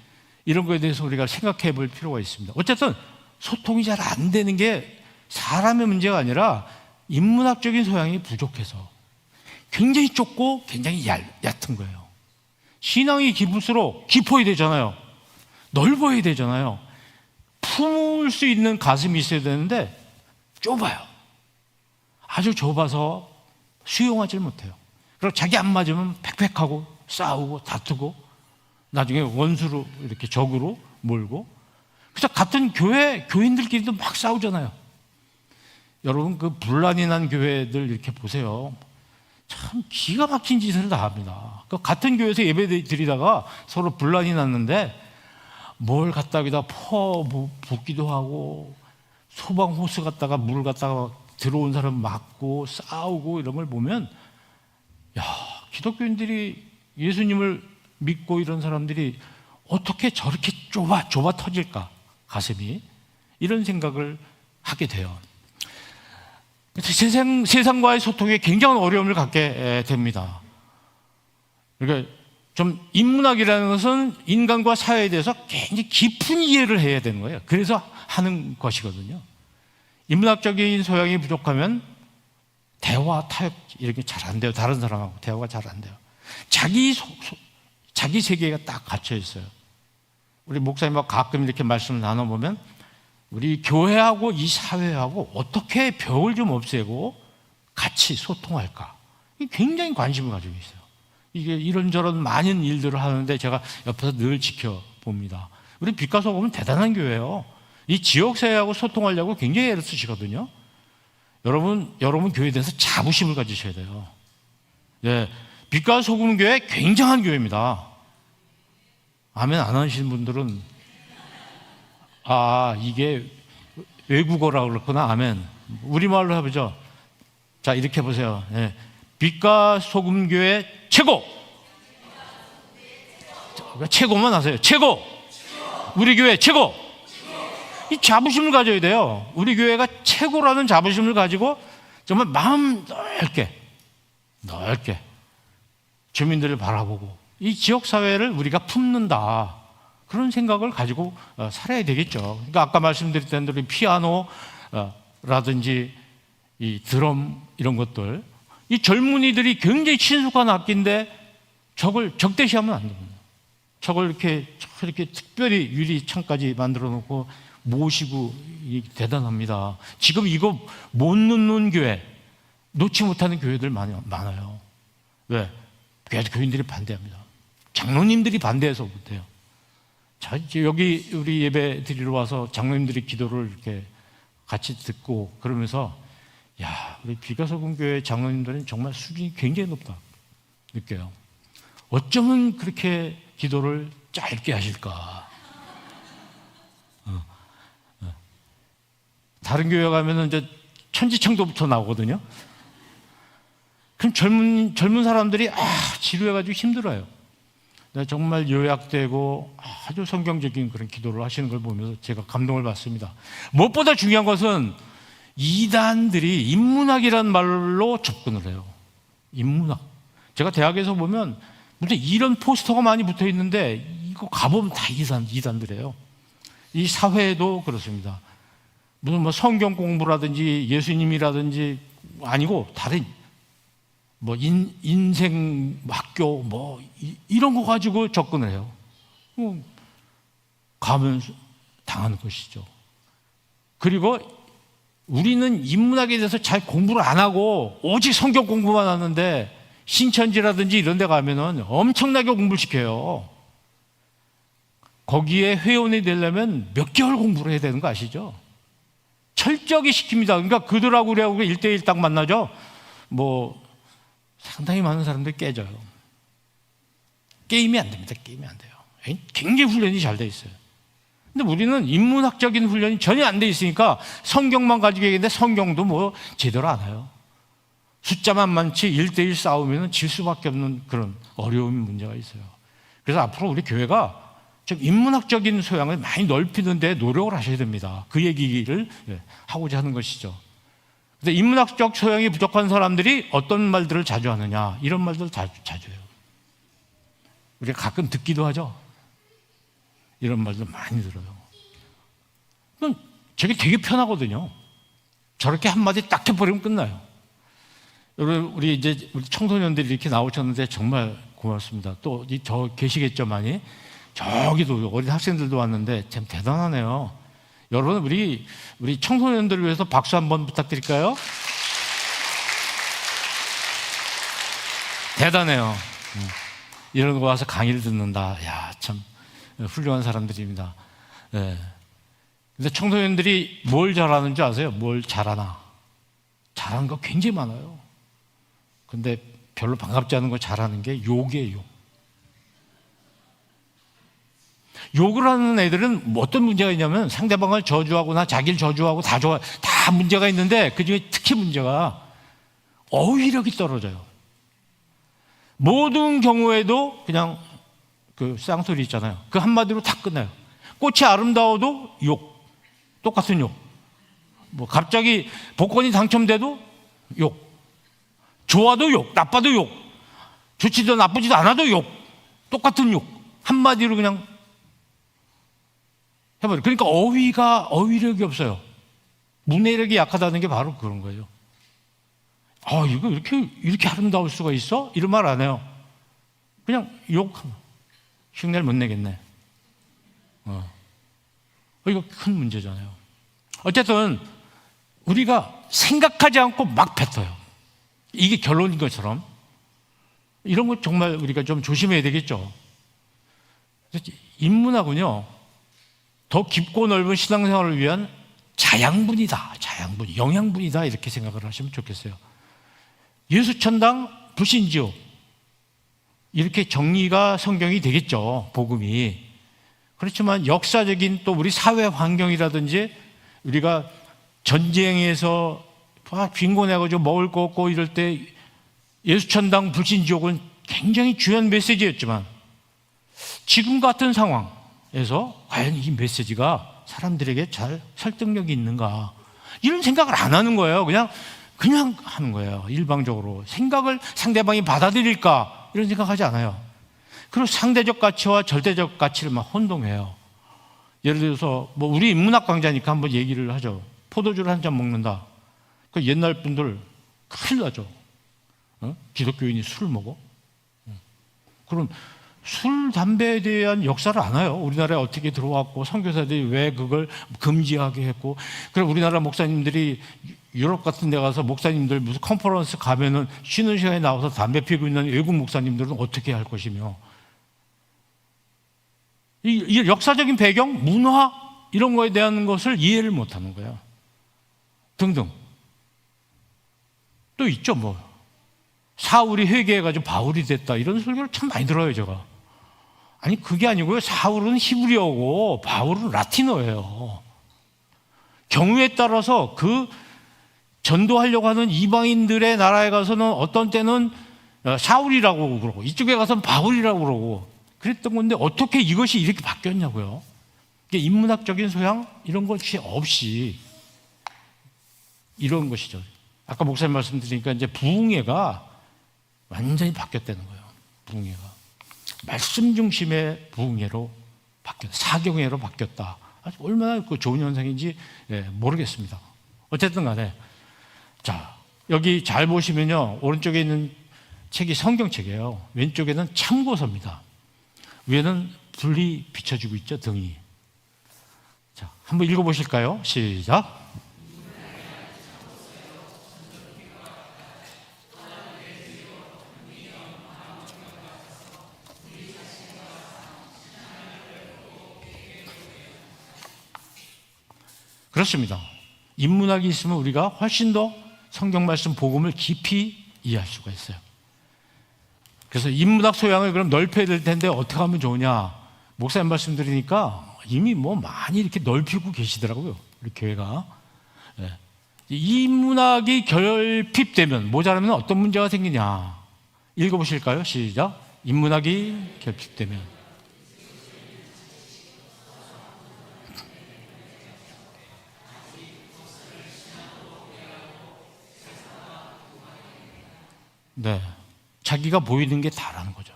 [SPEAKER 2] 이런 거에 대해서 우리가 생각해 볼 필요가 있습니다. 어쨌든 소통이 잘 안 되는 게 사람의 문제가 아니라 인문학적인 소양이 부족해서 굉장히 좁고 굉장히 얕은 거예요. 신앙이 깊을수록 깊어야 되잖아요. 넓어야 되잖아요. 품을 수 있는 가슴이 있어야 되는데 좁아요. 아주 좁아서 수용하지 못해요. 그리고 자기 안 맞으면 팩팩하고 싸우고 다투고 나중에 원수로 이렇게 적으로 몰고. 그래서 같은 교인들끼리도 막 싸우잖아요. 여러분 그 분란이 난 교회들 이렇게 보세요. 참 기가 막힌 짓을 다 합니다. 그 같은 교회에서 예배 드리다가 서로 분란이 났는데 뭘 갖다 여기다 붓기도 하고 소방 호스 갖다가 물 갖다가 들어온 사람 맞고 싸우고 이런 걸 보면 야, 기독교인들이 예수님을 믿고 이런 사람들이 어떻게 저렇게 좁아 터질까 가슴이 이런 생각을 하게 돼요. 세상과의 소통에 굉장한 어려움을 갖게 됩니다. 그러니까 좀 인문학이라는 것은 인간과 사회에 대해서 굉장히 깊은 이해를 해야 되는 거예요. 그래서 하는 것이거든요. 인문학적인 소양이 부족하면 대화, 타협 이렇게 잘 안 돼요. 다른 사람하고 대화가 잘 안 돼요. 자기 세계가 딱 갇혀 있어요. 우리 목사님하고 가끔 이렇게 말씀을 나눠보면 우리 교회하고 이 사회하고 어떻게 벽을 좀 없애고 같이 소통할까? 굉장히 관심을 가지고 있어요. 이게 이런저런 많은 일들을 하는데 제가 옆에서 늘 지켜봅니다. 우리 빛과 소금은 대단한 교회예요. 이 지역사회하고 소통하려고 굉장히 애를 쓰시거든요. 여러분 교회에 대해서 자부심을 가지셔야 돼요. 빛과 소금 교회 굉장한 교회입니다. 아멘 안 하시는 분들은 이게 외국어라 그렇구나. 아멘. 우리말로 해보죠. 자, 이렇게 보세요. 예. 빛과 소금 교회 최고. 최고만 하세요. 최고. 우리 교회 최고. 이 자부심을 가져야 돼요. 우리 교회가 최고라는 자부심을 가지고 정말 마음 넓게 주민들을 바라보고 이 지역사회를 우리가 품는다. 그런 생각을 가지고 살아야 되겠죠. 그러니까 아까 말씀드렸던 대로 피아노라든지 이 드럼 이런 것들, 이 젊은이들이 굉장히 친숙한 악기인데 저걸 적대시하면 안 됩니다. 저걸 이렇게 특별히 유리창까지 만들어 놓고 모시고 대단합니다. 지금 이거 못 넣는 교회, 놓지 못하는 교회들 많아요. 왜? 교인들이 반대합니다. 장로님들이 반대해서 못해요. 자, 이제 여기 우리 예배 드리러 와서 장로님들이 기도를 이렇게 같이 듣고 그러면서 야, 우리 비가소금교회 장로님들은 정말 수준이 굉장히 높다 느껴요. 어쩌면 그렇게 기도를 짧게 하실까? 다른 교회 가면은 이제 천지창조부터 나오거든요. 그럼 젊은 사람들이 지루해가지고 힘들어요. 정말 요약되고 아주 성경적인 그런 기도를 하시는 걸 보면서 제가 감동을 받습니다. 무엇보다 중요한 것은 이단들이 인문학이라는 말로 접근을 해요. 인문학. 제가 대학에서 보면 무슨 이런 포스터가 많이 붙어 있는데 이거 가보면 다 이단들이에요. 이 사회도 그렇습니다. 무슨 뭐 성경 공부라든지 예수님이라든지 아니고 다른 뭐 인생 학교 뭐 이런 거 가지고 접근을 해요. 가면 당하는 것이죠. 그리고 우리는 인문학에 대해서 잘 공부를 안 하고 오직 성경 공부만 하는데 신천지라든지 이런 데 가면은 엄청나게 공부를 시켜요. 거기에 회원이 되려면 몇 개월 공부를 해야 되는 거 아시죠? 철저하게 시킵니다. 그러니까 그들하고 우리하고 1대1 딱 만나죠. 뭐 상당히 많은 사람들이 깨져요. 게임이 안 됩니다. 게임이 안 돼요. 굉장히 훈련이 잘 돼 있어요. 근데 우리는 인문학적인 훈련이 전혀 안 돼 있으니까 성경만 가지고 얘기했는데 성경도 뭐 제대로 안 해요. 숫자만 많지 1대1 싸우면 질 수밖에 없는 그런 어려운 문제가 있어요. 그래서 앞으로 우리 교회가 좀 인문학적인 소양을 많이 넓히는 데 노력을 하셔야 됩니다. 그 얘기를 하고자 하는 것이죠. 근데 인문학적 소양이 부족한 사람들이 어떤 말들을 자주 하느냐, 이런 말들을 자주 해요. 우리가 가끔 듣기도 하죠. 이런 말들 많이 들어요. 저게 되게 편하거든요. 저렇게 한마디 딱 해버리면 끝나요. 여러분, 우리 청소년들이 이렇게 나오셨는데 정말 고맙습니다. 또 저 계시겠죠, 많이. 저기도 어린 학생들도 왔는데 참 대단하네요. 여러분, 우리 청소년들을 위해서 박수 한번 부탁드릴까요? 대단해요. 이런 거 와서 강의를 듣는다. 야, 참 훌륭한 사람들입니다. 네. 근데 청소년들이 뭘 잘하는 줄 아세요? 뭘 잘하나? 잘하는 거 굉장히 많아요. 근데 별로 반갑지 않은 거 잘하는 게 욕이에요. 욕을 하는 애들은 어떤 문제가 있냐면 상대방을 저주하거나 자기를 저주하고 다 문제가 있는데 그중에 특히 문제가 어휘력이 떨어져요. 모든 경우에도 그냥 그 쌍소리 있잖아요. 그 한마디로 다 끝나요. 꽃이 아름다워도 욕. 똑같은 욕. 뭐 갑자기 복권이 당첨돼도 욕. 좋아도 욕. 나빠도 욕. 좋지도 나쁘지도 않아도 욕. 똑같은 욕. 한마디로 그냥 해버려. 그러니까 어휘력이 없어요. 문해력이 약하다는 게 바로 그런 거예요. 이거 이렇게 아름다울 수가 있어? 이런 말 안 해요. 그냥 욕. 흉내를 못 내겠네. 이거 큰 문제잖아요. 어쨌든 우리가 생각하지 않고 막 뱉어요. 이게 결론인 것처럼. 이런 거 정말 우리가 좀 조심해야 되겠죠. 인문학은요, 더 깊고 넓은 신앙생활을 위한 자양분이다. 영양분이다. 이렇게 생각을 하시면 좋겠어요. 예수천당, 불신지옥. 이렇게 정리가 성경이 되겠죠. 복음이. 그렇지만 역사적인 또 우리 사회 환경이라든지 우리가 전쟁에서 빈곤해가지고 먹을 거 없고 이럴 때 예수천당 불신지옥은 굉장히 중요한 메시지였지만 지금 같은 상황에서 과연 이 메시지가 사람들에게 잘 설득력이 있는가 이런 생각을 안 하는 거예요. 그냥 하는 거예요. 일방적으로 생각을 상대방이 받아들일까 이런 생각하지 않아요. 그리고 상대적 가치와 절대적 가치를 막 혼동해요. 예를 들어서 뭐 우리 인문학 강좌니까 한번 얘기를 하죠. 포도주를 한 잔 먹는다. 그 옛날 분들 큰일 나죠. 기독교인이 술을 먹어? 그럼 술, 담배에 대한 역사를 아나요? 우리나라에 어떻게 들어왔고 선교사들이 왜 그걸 금지하게 했고. 그럼 우리나라 목사님들이 유럽 같은 데 가서 목사님들 무슨 컨퍼런스 가면은 쉬는 시간에 나와서 담배 피우고 있는 외국 목사님들은 어떻게 할 것이며, 이 역사적인 배경, 문화 이런 거에 대한 것을 이해를 못하는 거예요. 등등. 또 있죠, 뭐 사울이 회개해가지고 바울이 됐다 이런 설교를 참 많이 들어요, 제가. 아니 그게 아니고요. 사울은 히브리어고 바울은 라틴어예요. 경우에 따라서 그 전도하려고 하는 이방인들의 나라에 가서는 어떤 때는 사울이라고 그러고 이쪽에 가서는 바울이라고 그러고 그랬던 건데 어떻게 이것이 이렇게 바뀌었냐고요. 이게 인문학적인 소양 이런 것이 없이 이런 것이죠. 아까 목사님 말씀드리니까 이제 부흥회가 완전히 바뀌었다는 거예요. 부흥회가 말씀 중심의 부흥회로 바뀌었다. 사경회로 바뀌었다. 아주 얼마나 좋은 현상인지 모르겠습니다. 어쨌든 간에 자, 여기 잘 보시면요, 오른쪽에 있는 책이 성경책이에요. 왼쪽에는 참고서입니다. 위에는 불이 비춰지고 있죠, 등이. 자, 한번 읽어보실까요? 시작. 그렇습니다. 인문학이 있으면 우리가 훨씬 더 성경 말씀 복음을 깊이 이해할 수가 있어요. 그래서 인문학 소양을 그럼 넓혀야 될 텐데 어떻게 하면 좋으냐? 목사님 말씀 드리니까 이미 뭐 많이 이렇게 넓히고 계시더라고요, 우리 교회가. 이 인문학이 결핍되면, 모자라면 어떤 문제가 생기냐? 읽어보실까요? 시작. 인문학이 결핍되면. 네, 자기가 보이는 게 다라는 거죠.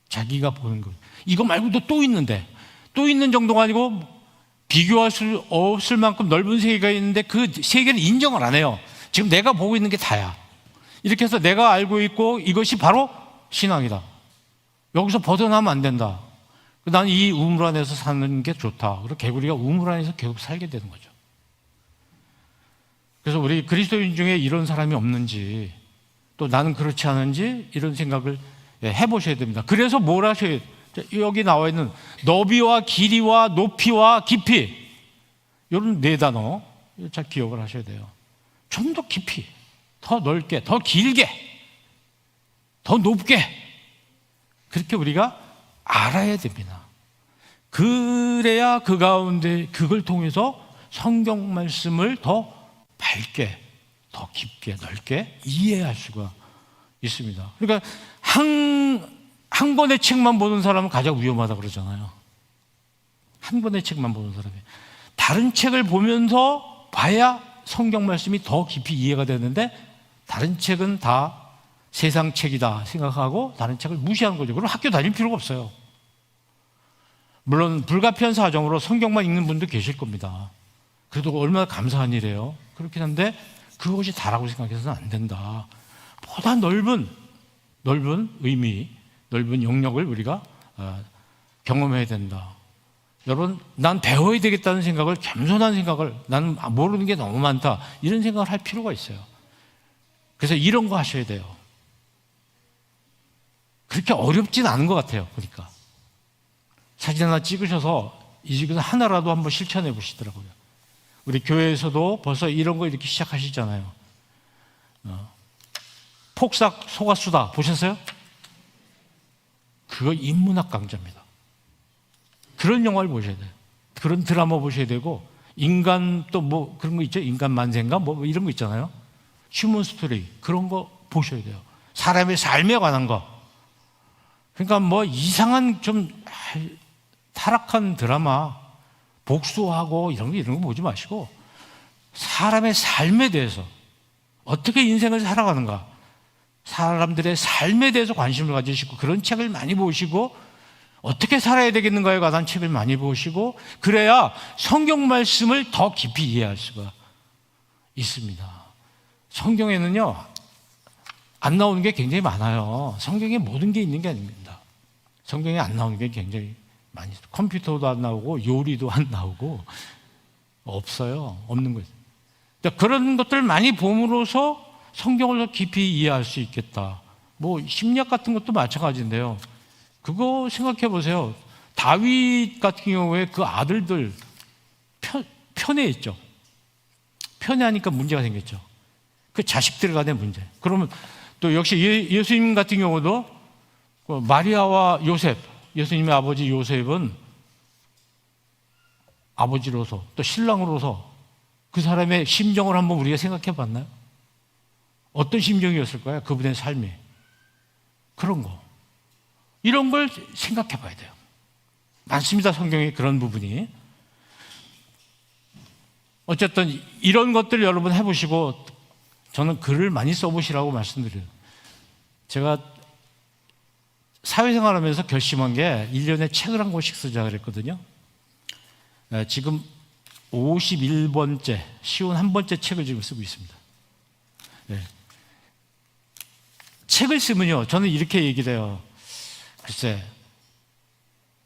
[SPEAKER 2] 자기가 보이는 거. 이거 말고도 또 있는데, 또 있는 정도가 아니고 비교할 수 없을 만큼 넓은 세계가 있는데 그 세계를 인정을 안 해요. 지금 내가 보고 있는 게 다야. 이렇게 해서 내가 알고 있고 이것이 바로 신앙이다. 여기서 벗어나면 안 된다. 난 이 우물 안에서 사는 게 좋다. 그리고 개구리가 우물 안에서 계속 살게 되는 거죠. 그래서 우리 그리스도인 중에 이런 사람이 없는지, 또 나는 그렇지 않은지 이런 생각을 해보셔야 됩니다. 그래서 뭘 하셔야 돼요? 여기 나와 있는 너비와 길이와 높이와 깊이, 이런 네 단어 잘 기억을 하셔야 돼요. 좀 더 깊이, 더 넓게, 더 길게, 더 높게, 그렇게 우리가 알아야 됩니다. 그래야 그 가운데 그걸 통해서 성경 말씀을 더 밝게, 더 깊게, 넓게 이해할 수가 있습니다. 그러니까 한 권의 책만 보는 사람은 가장 위험하다고 그러잖아요. 한 권의 책만 보는 사람이. 다른 책을 보면서 봐야 성경 말씀이 더 깊이 이해가 되는데, 다른 책은 다 세상 책이다 생각하고 다른 책을 무시하는 거죠. 그럼 학교 다닐 필요가 없어요. 물론 불가피한 사정으로 성경만 읽는 분도 계실 겁니다. 그래도 얼마나 감사한 일이에요. 그렇긴 한데 그것이 다라고 생각해서는 안 된다. 보다 넓은 의미, 넓은 영역을 우리가 경험해야 된다. 여러분, 난 배워야 되겠다는 생각을, 겸손한 생각을, 나는 모르는 게 너무 많다, 이런 생각을 할 필요가 있어요. 그래서 이런 거 하셔야 돼요. 그렇게 어렵진 않은 것 같아요. 보니까 사진 하나 찍으셔서 이 집에서 하나라도 한번 실천해 보시더라고요. 우리 교회에서도 벌써 이런 거 이렇게 시작하시잖아요. 폭삭 속았수다 보셨어요? 그거 인문학 강좌입니다. 그런 영화를 보셔야 돼요. 그런 드라마 보셔야 되고, 인간 또 뭐 그런 거 있죠? 인간 만세인가? 뭐 이런 거 있잖아요. 휴먼 스토리. 그런 거 보셔야 돼요. 사람의 삶에 관한 거. 그러니까 뭐 이상한 좀 타락한 드라마, 복수하고 이런 거 보지 마시고 사람의 삶에 대해서 어떻게 인생을 살아가는가, 사람들의 삶에 대해서 관심을 가지시고 그런 책을 많이 보시고 어떻게 살아야 되겠는가에 관한 책을 많이 보시고 그래야 성경 말씀을 더 깊이 이해할 수가 있습니다. 성경에는요 안 나오는 게 굉장히 많아요. 성경에 모든 게 있는 게 아닙니다. 성경에 안 나오는 게 굉장히 많이 있어요. 컴퓨터도 안 나오고 요리도 안 나오고 없어요. 없는 거예요. 그런 것들을 많이 봄으로써 성경을 더 깊이 이해할 수 있겠다. 뭐 심리학 같은 것도 마찬가지인데요. 그거 생각해 보세요. 다윗 같은 경우에 그 아들들 편애했죠. 편애하니까 문제가 생겼죠. 그 자식들 간의 문제. 그러면 또 역시 예수님 같은 경우도 마리아와 요셉, 예수님의 아버지 요셉은 아버지로서 또 신랑으로서 그 사람의 심정을 한번 우리가 생각해 봤나요? 어떤 심정이었을까요? 그분의 삶이. 그런 거. 이런 걸 생각해 봐야 돼요. 많습니다. 성경에 그런 부분이. 어쨌든 이런 것들 여러분 해보시고 저는 글을 많이 써보시라고 말씀드려요. 제가 사회생활 하면서 결심한 게 1년에 책을 한 권씩 쓰자 그랬거든요. 지금 51번째, 51번째 책을 지금 쓰고 있습니다. 네. 책을 쓰면요, 저는 이렇게 얘기를 해요. 글쎄,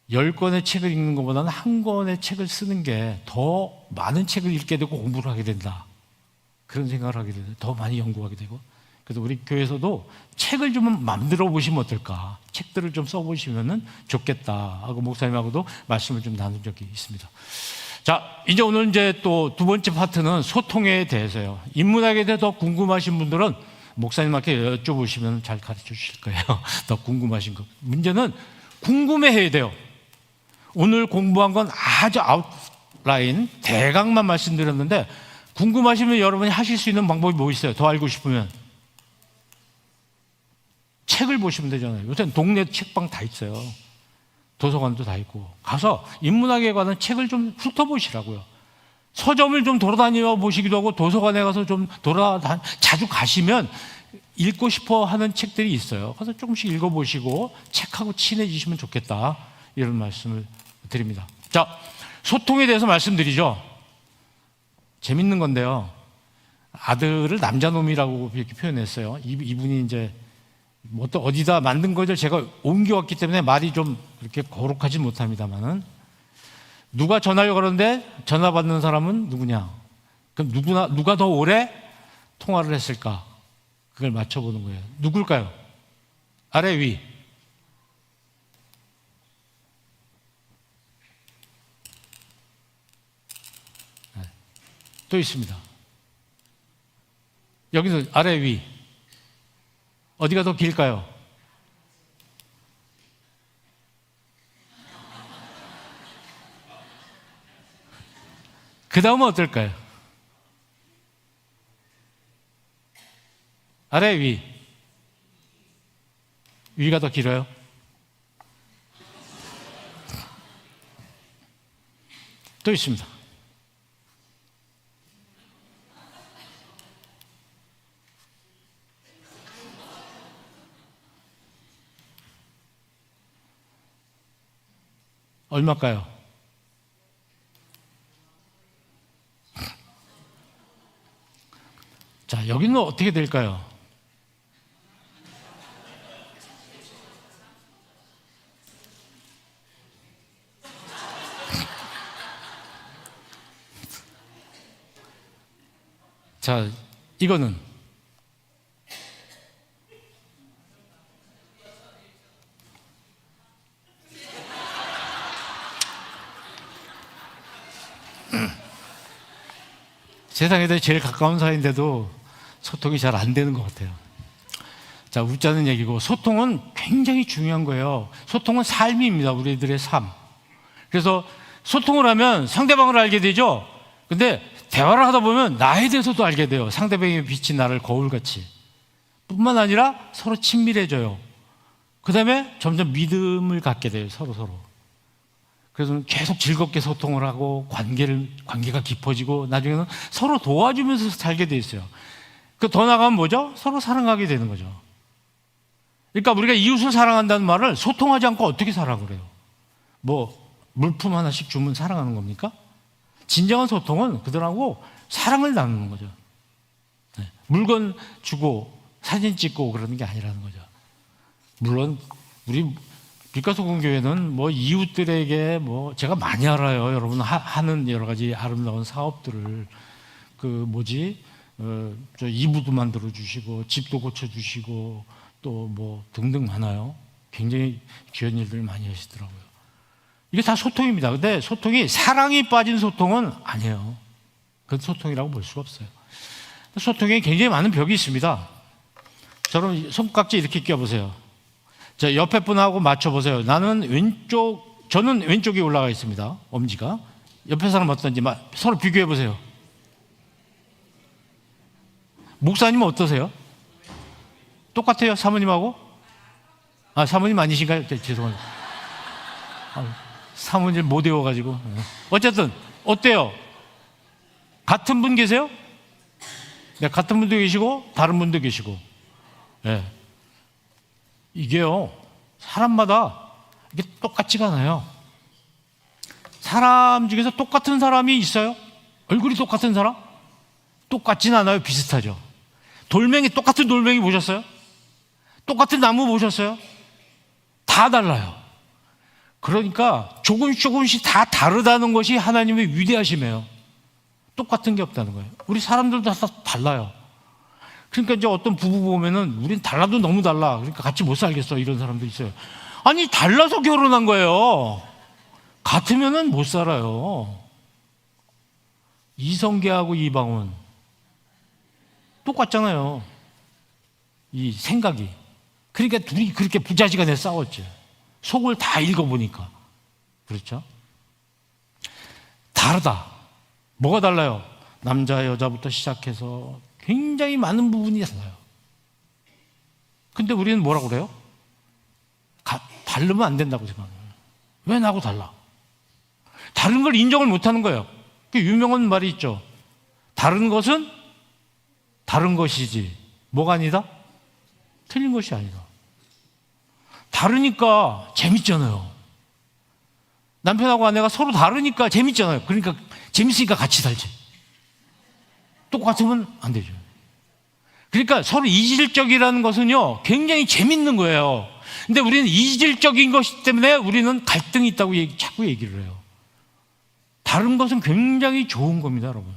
[SPEAKER 2] 10권의 책을 읽는 것보다는 한 권의 책을 쓰는 게 더 많은 책을 읽게 되고 공부를 하게 된다. 그런 생각을 하게 되고 더 많이 연구하게 되고. 그래서 우리 교회에서도 책을 좀 만들어 보시면 어떨까. 책들을 좀 써보시면 좋겠다 하고 목사님하고도 말씀을 좀 나눈 적이 있습니다. 자, 이제 오늘 이제 또 두 번째 파트는 소통에 대해서요. 인문학에 대해 더 궁금하신 분들은 목사님한테 여쭤보시면 잘 가르쳐 주실 거예요. 더 궁금하신 거. 문제는 궁금해해야 돼요. 오늘 공부한 건 아주 아웃라인, 대강만 말씀드렸는데 궁금하시면 여러분이 하실 수 있는 방법이 뭐 있어요? 더 알고 싶으면 책을 보시면 되잖아요. 요새는 동네 책방 다 있어요. 도서관도 다 있고 가서 인문학에 관한 책을 좀 훑어보시라고요. 서점을 좀 돌아다녀 보시기도 하고 도서관에 가서 좀 자주 가시면 읽고 싶어 하는 책들이 있어요. 그래서 조금씩 읽어보시고 책하고 친해지시면 좋겠다 이런 말씀을 드립니다. 자, 소통에 대해서 말씀드리죠. 재밌는 건데요. 아들을 남자놈이라고 이렇게 표현했어요. 이분이 이제 뭐 또 어디다 만든 거죠. 제가 옮겨왔기 때문에 말이 좀 그렇게 거룩하지 못합니다만은 누가 전화를 걸었는데 전화 받는 사람은 누구냐? 그럼 누가 더 오래 통화를 했을까? 그걸 맞춰보는 거예요. 누굴까요? 아래 위. 네. 또 있습니다. 여기는 아래 위. 어디가 더 길까요? 그 다음은 어떨까요? 아래 위. 위가 더 길어요? 또 있습니다. 얼마일까요? 자, 여기는 어떻게 될까요? 자, 이거는 세상에서 제일 가까운 사이인데도 소통이 잘 안 되는 것 같아요. 자, 웃자는 얘기고 소통은 굉장히 중요한 거예요. 소통은 삶입니다. 우리들의 삶. 그래서 소통을 하면 상대방을 알게 되죠. 근데 대화를 하다 보면 나에 대해서도 알게 돼요. 상대방이 비친 나를 거울같이. 뿐만 아니라 서로 친밀해져요. 그 다음에 점점 믿음을 갖게 돼요. 서로. 그래서 계속 즐겁게 소통을 하고 관계가 깊어지고 나중에는 서로 도와주면서 살게 돼 있어요. 그 더 나가면 뭐죠? 서로 사랑하게 되는 거죠. 그러니까 우리가 이웃을 사랑한다는 말을 소통하지 않고 어떻게 살아 그래요? 뭐 물품 하나씩 주면 사랑하는 겁니까? 진정한 소통은 그들하고 사랑을 나누는 거죠. 네. 물건 주고 사진 찍고 그러는 게 아니라는 거죠. 물론 우리 빛과소금 교회는 뭐 이웃들에게 뭐 제가 많이 알아요. 여러분 하는 여러 가지 아름다운 사업들을 저 이부도 만들어 주시고 집도 고쳐 주시고 또 뭐 등등 많아요. 굉장히 귀한 일들을 많이 하시더라고요. 이게 다 소통입니다. 근데 소통이 사랑이 빠진 소통은 아니에요. 그건 소통이라고 볼 수가 없어요. 소통에 굉장히 많은 벽이 있습니다. 저는 손깍지 이렇게 껴보세요. 자, 옆에 분하고 맞춰보세요. 저는 왼쪽에 올라가 있습니다. 엄지가. 옆에 사람 어떤지 서로 비교해보세요. 목사님은 어떠세요? 똑같아요? 사모님하고? 사모님 아니신가요? 죄송합니다. 사모님 못 외워가지고. 어쨌든 어때요? 같은 분 계세요? 네, 같은 분도 계시고 다른 분도 계시고. 네. 이게요, 사람마다 이게 똑같지가 않아요. 사람 중에서 똑같은 사람이 있어요? 얼굴이 똑같은 사람? 똑같진 않아요. 비슷하죠. 똑같은 돌멩이 보셨어요? 똑같은 나무 보셨어요? 다 달라요. 그러니까 조금씩 다 다르다는 것이 하나님의 위대하심이에요. 똑같은 게 없다는 거예요. 우리 사람들도 다 달라요. 그러니까 이제 어떤 부부 보면은 우린 달라도 너무 달라. 그러니까 같이 못 살겠어. 이런 사람도 있어요. 아니, 달라서 결혼한 거예요. 같으면은 못 살아요. 이성계하고 이방원 똑같잖아요. 이 생각이. 그러니까 둘이 그렇게 부자지간에 싸웠죠. 속을 다 읽어보니까. 그렇죠? 다르다. 뭐가 달라요? 남자, 여자부터 시작해서 굉장히 많은 부분이 달라요. 근데 우리는 뭐라고 그래요? 다르면 안 된다고 생각해요. 왜 나하고 달라? 다른 걸 인정을 못 하는 거예요. 그 유명한 말이 있죠. 다른 것은 다른 것이지 뭐가 아니다? 틀린 것이 아니다. 다르니까 재밌잖아요. 남편하고 아내가 서로 다르니까 재밌잖아요. 그러니까 재밌으니까 같이 살지. 똑같으면 안 되죠. 그러니까 서로 이질적이라는 것은요, 굉장히 재밌는 거예요. 근데 우리는 이질적인 것 때문에 우리는 갈등이 있다고 자꾸 얘기를 해요. 다른 것은 굉장히 좋은 겁니다, 여러분.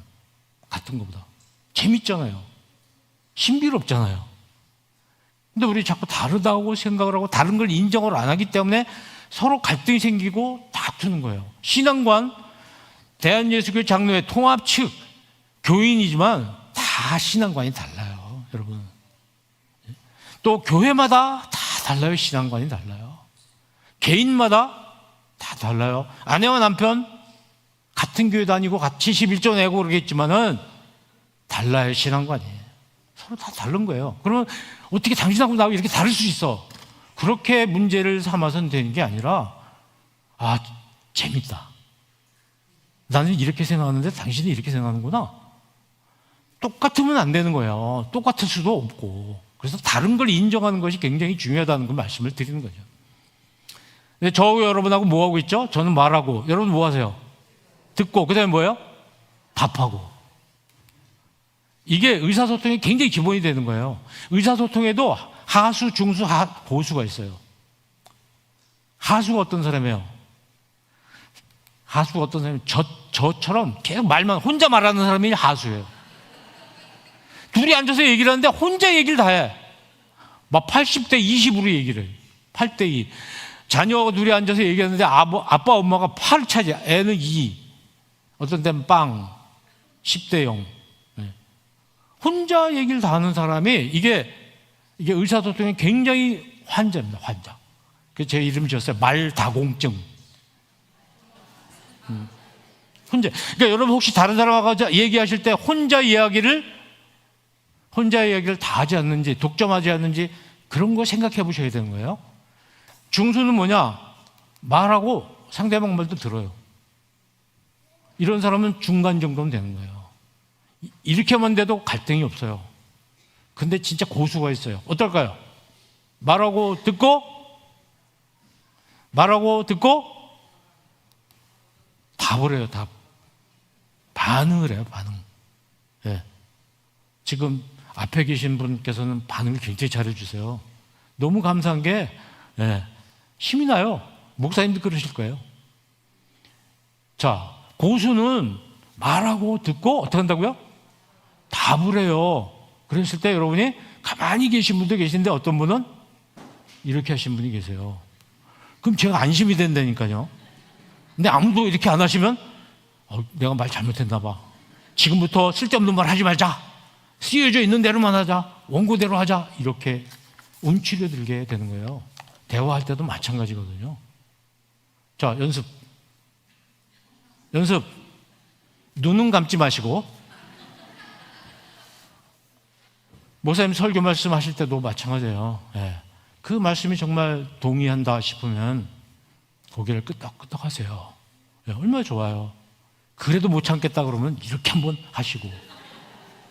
[SPEAKER 2] 같은 것보다. 재밌잖아요. 신비롭잖아요. 근데 우리 자꾸 다르다고 생각을 하고 다른 걸 인정을 안 하기 때문에 서로 갈등이 생기고 다투는 거예요. 신앙관, 대한예수교회 장로회 통합 측, 교인이지만 다 신앙관이 달라요, 여러분. 또 교회마다 다 달라요. 신앙관이 달라요. 개인마다 다 달라요. 아내와 남편 같은 교회 다니고 같이 11조 내고 그러겠지만은 달라요, 신앙관이. 서로 다 다른 거예요. 그러면 어떻게 당신하고 나하고 이렇게 다를 수 있어? 그렇게 문제를 삼아서는 되는 게 아니라, 재밌다. 나는 이렇게 생각하는데 당신이 이렇게 생각하는구나. 똑같으면 안 되는 거예요. 똑같을 수도 없고. 그래서 다른 걸 인정하는 것이 굉장히 중요하다는 걸 말씀을 드리는 거죠. 근데 저 여러분하고 뭐 하고 있죠? 저는 말하고, 여러분 뭐 하세요? 듣고, 그 다음에 뭐예요? 답하고. 이게 의사소통이 굉장히 기본이 되는 거예요. 의사소통에도 하수, 중수, 보수가 있어요. 하수가 어떤 사람이에요? 하수가 어떤 사람이에요? 저처럼 계속 혼자 말하는 사람이 하수예요. 둘이 앉아서 얘기를 하는데 혼자 얘기를 다 해. 막 80대 20으로 얘기를 해요. 8대 2. 자녀가 둘이 앉아서 얘기하는데 아빠 엄마가 8을 차지해. 애는 2. 어떤 때는 빵. 10대 0. 혼자 얘기를 다 하는 사람이 이게 의사소통에 굉장히 환자입니다. 환자. 그래서 제 이름 지었어요. 말다공증. 혼자. 그러니까 여러분 혹시 다른 사람하고 얘기하실 때 혼자 이야기를 다 하지 않는지, 독점하지 않는지 그런 거 생각해 보셔야 되는 거예요. 중수는 뭐냐? 말하고 상대방 말도 들어요. 이런 사람은 중간 정도는 되는 거예요. 이렇게만 돼도 갈등이 없어요. 근데 진짜 고수가 있어요. 어떨까요? 말하고 듣고 답을 해요. 답. 반응을 해요. 반응. 예. 지금 앞에 계신 분께서는 반응을 굉장히 잘해주세요. 너무 감사한 게 힘이 나요. 목사님도 그러실 거예요. 자, 고수는 말하고 듣고 어떻게 한다고요? 답을 해요. 그랬을 때 여러분이 가만히 계신 분도 계신데 어떤 분은 이렇게 하신 분이 계세요. 그럼 제가 안심이 된다니까요. 근데 아무도 이렇게 안 하시면 내가 말 잘못했나 봐. 지금부터 쓸데없는 말 하지 말자. 쓰여져 있는 대로만 하자. 원고대로 하자. 이렇게 움츠려 들게 되는 거예요. 대화할 때도 마찬가지거든요. 자, 연습. 눈은 감지 마시고. 목사님 설교 말씀하실 때도 마찬가지예요. 그 말씀이 정말 동의한다 싶으면 고개를 끄덕끄덕 하세요. 얼마나 좋아요. 그래도 못 참겠다 그러면 이렇게 한번 하시고.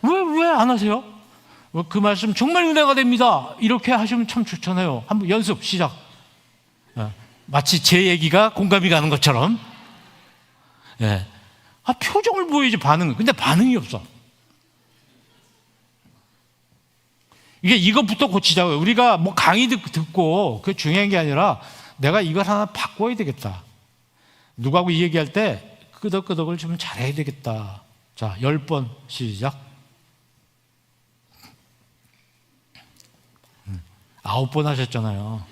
[SPEAKER 2] 왜 안 하세요? 그 말씀 정말 은혜가 됩니다. 이렇게 하시면 참 좋잖아요. 한번 연습 시작. 마치 제 얘기가 공감이 가는 것처럼. 표정을 보이지 반응. 근데 반응이 없어. 이것부터 고치자고요. 우리가 뭐 강의 듣고 그게 중요한 게 아니라 내가 이걸 하나 바꿔야 되겠다. 누구하고 이 얘기할 때 끄덕끄덕을 좀 잘해야 되겠다. 자, 10번 시작. 9번 하셨잖아요.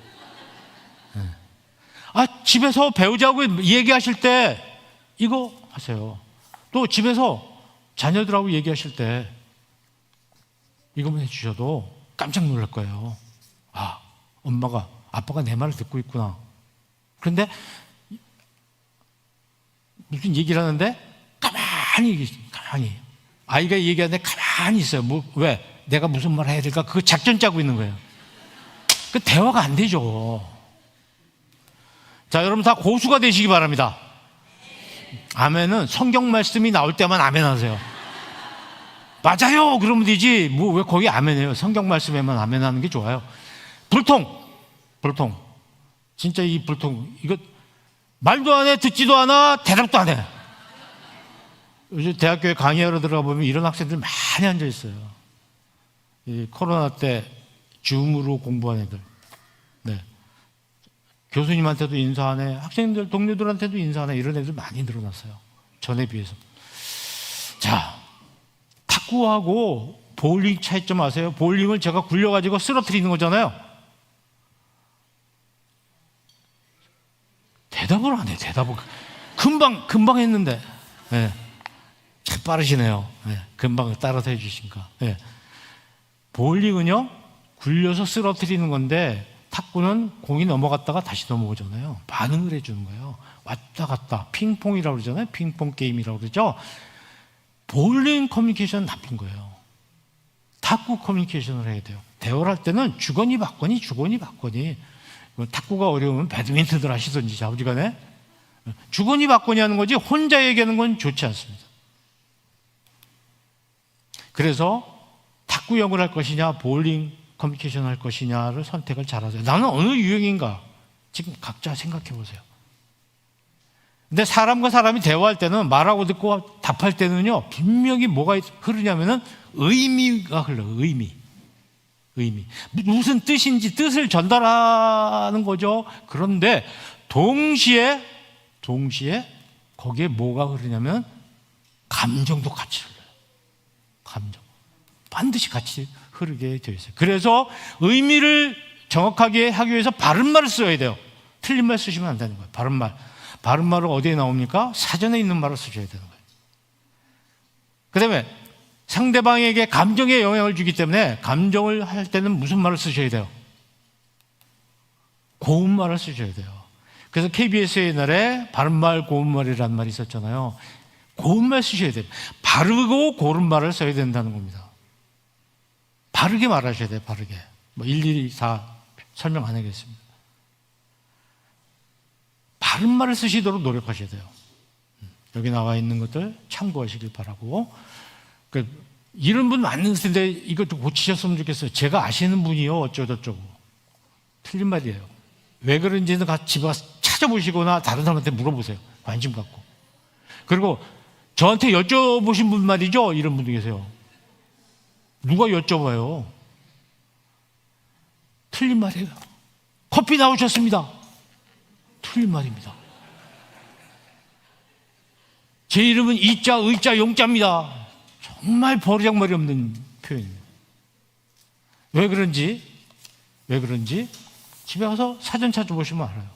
[SPEAKER 2] 집에서 배우자하고 얘기하실 때 이거 하세요. 또 집에서 자녀들하고 얘기하실 때 이거만 해주셔도 깜짝 놀랄 거예요. 아빠가 내 말을 듣고 있구나. 그런데 무슨 얘기를 하는데 가만히 아이가 얘기하는데 가만히 있어요. 왜? 내가 무슨 말 해야 될까? 그거 작전 짜고 있는 거예요. 그 대화가 안 되죠. 자, 여러분 다 고수가 되시기 바랍니다. 아멘은 성경 말씀이 나올 때만 아멘 하세요. 맞아요! 그러면 되지. 왜 거기 아멘해요? 성경 말씀에만 아멘 하는 게 좋아요. 불통. 진짜 이 불통. 이거 말도 안 해, 듣지도 않아, 대답도 안 해. 요즘 대학교에 강의하러 들어가 보면 이런 학생들 많이 앉아 있어요. 이 코로나 때 줌으로 공부한 애들. 교수님한테도 인사 안 해, 학생들, 동료들한테도 인사 안 해. 이런 애들 많이 늘어났어요. 전에 비해서. 자, 탁구하고 볼링 차이점 아세요? 볼링을 제가 굴려가지고 쓰러뜨리는 거잖아요. 대답을 안 해. 금방 했는데. 참 빠르시네요. 금방 따라서 해주시니까. 볼링은요, 굴려서 쓰러뜨리는 건데 탁구는 공이 넘어갔다가 다시 넘어오잖아요. 반응을 해주는 거예요. 왔다 갔다. 핑퐁이라고 그러잖아요. 핑퐁 게임이라고 그러죠. 볼링 커뮤니케이션은 나쁜 거예요. 탁구 커뮤니케이션을 해야 돼요. 대화를 할 때는 주거니 받거니. 탁구가 어려우면 배드민턴을 하시든지 좌우지간에 주거니 받거니 하는 거지 혼자 얘기하는 건 좋지 않습니다. 그래서 탁구형을 할 것이냐 볼링 커뮤니케이션 할 것이냐를 선택을 잘하세요. 나는 어느 유형인가 지금 각자 생각해 보세요. 근데 사람과 사람이 대화할 때는 말하고 듣고 답할 때는요 분명히 뭐가 흐르냐면은 의미가 흘러요. 의미. 무슨 뜻인지 뜻을 전달하는 거죠. 그런데 동시에 거기에 뭐가 흐르냐면 감정도 같이 흘러요. 감정. 반드시 같이 흐르게 되어 있어요. 그래서 의미를 정확하게 하기 위해서 바른 말을 써야 돼요. 틀린 말 쓰시면 안 되는 거예요. 바른 말은 어디에 나옵니까? 사전에 있는 말을 쓰셔야 되는 거예요. 그 다음에 상대방에게 감정에 영향을 주기 때문에 감정을 할 때는 무슨 말을 쓰셔야 돼요? 고운 말을 쓰셔야 돼요. 그래서 KBS의 옛날에 바른말 고운말이라는 말이 있었잖아요. 고운 말 쓰셔야 돼요. 바르고 고른 말을 써야 된다는 겁니다. 바르게 말하셔야 돼요. 바르게. 뭐 일일이 다 설명 안 하겠습니다. 바른 말을 쓰시도록 노력하셔야 돼요. 여기 나와 있는 것들 참고하시길 바라고. 이런 분 많은데 이것도 고치셨으면 좋겠어요. 제가 아시는 분이요 어쩌고저쩌고. 틀린 말이에요. 왜 그런지는 집에 가서 찾아보시거나 다른 사람한테 물어보세요. 관심 갖고. 그리고 저한테 여쭤보신 분 말이죠. 이런 분도 계세요. 누가 여쭤봐요. 틀린 말이에요. 커피 나오셨습니다. 틀린 말입니다. 제 이름은 이자, 의자, 용자입니다. 정말 버리장머리 없는 표현입니다. 왜 그런지 집에 가서 사전 찾아보시면 알아요.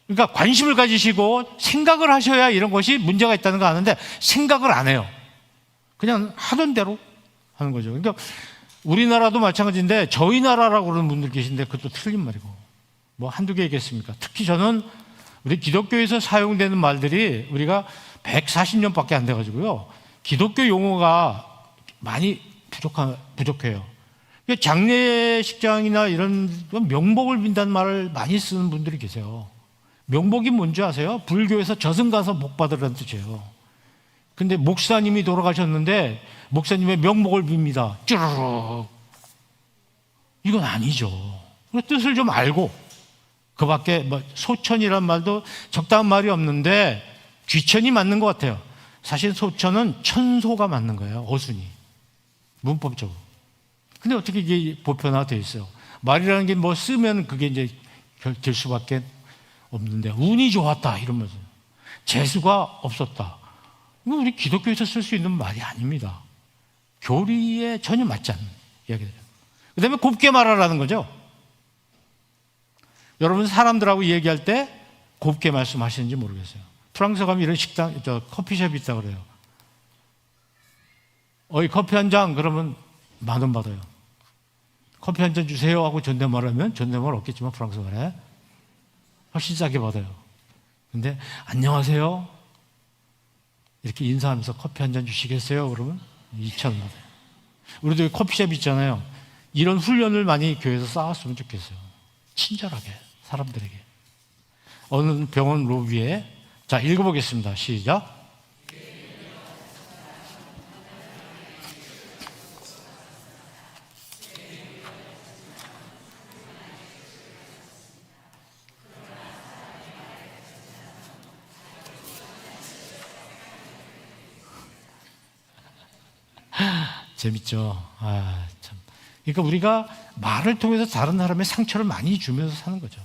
[SPEAKER 2] 그러니까 관심을 가지시고 생각을 하셔야 이런 것이 문제가 있다는 거 아는데 생각을 안 해요. 그냥 하던 대로 하는 거죠. 그러니까 우리나라도 마찬가지인데 저희 나라라고 그러는 분들 계신데 그것도 틀린 말이고 뭐 한두 개 있겠습니까? 특히 저는 우리 기독교에서 사용되는 말들이 우리가 140년밖에 안 돼가지고요. 기독교 용어가 많이 부족해요. 장례식장이나 이런 명복을 빈다는 말을 많이 쓰는 분들이 계세요. 명복이 뭔지 아세요? 불교에서 저승 가서 복 받으라는 뜻이에요. 근데 목사님이 돌아가셨는데 목사님의 명복을 빕니다. 쭈르륵. 이건 아니죠. 뜻을 좀 알고 그 밖에 뭐 소천이란 말도 적당한 말이 없는데 귀천이 맞는 것 같아요. 사실 소천은 천소가 맞는 거예요. 어순이. 문법적으로. 근데 어떻게 이게 보편화되어 있어요? 말이라는 게 뭐 쓰면 그게 이제 될 수밖에 없는데 운이 좋았다 이러면서 재수가 없었다. 이거 우리 기독교에서 쓸 수 있는 말이 아닙니다. 교리에 전혀 맞지 않는 이야기들이에요. 그 다음에 곱게 말하라는 거죠. 여러분 사람들하고 얘기할 때 곱게 말씀하시는지 모르겠어요. 프랑스 가면 이런 커피숍이 있다고 그래요. 어이 커피 한 잔 그러면 10,000원 받아요. 커피 한 잔 주세요 하고 존댓말하면 존댓말 없겠지만 프랑스 말에 훨씬 싸게 받아요. 근데 안녕하세요 이렇게 인사하면서 커피 한 잔 주시겠어요? 그러면 2,000원 받아요. 우리도 커피숍 있잖아요. 이런 훈련을 많이 교회에서 쌓았으면 좋겠어요. 친절하게 사람들에게. 어느 병원 로비에 자 읽어보겠습니다. 시작. 재밌죠? 참. 그러니까 우리가 말을 통해서 다른 사람의 상처를 많이 주면서 사는 거죠.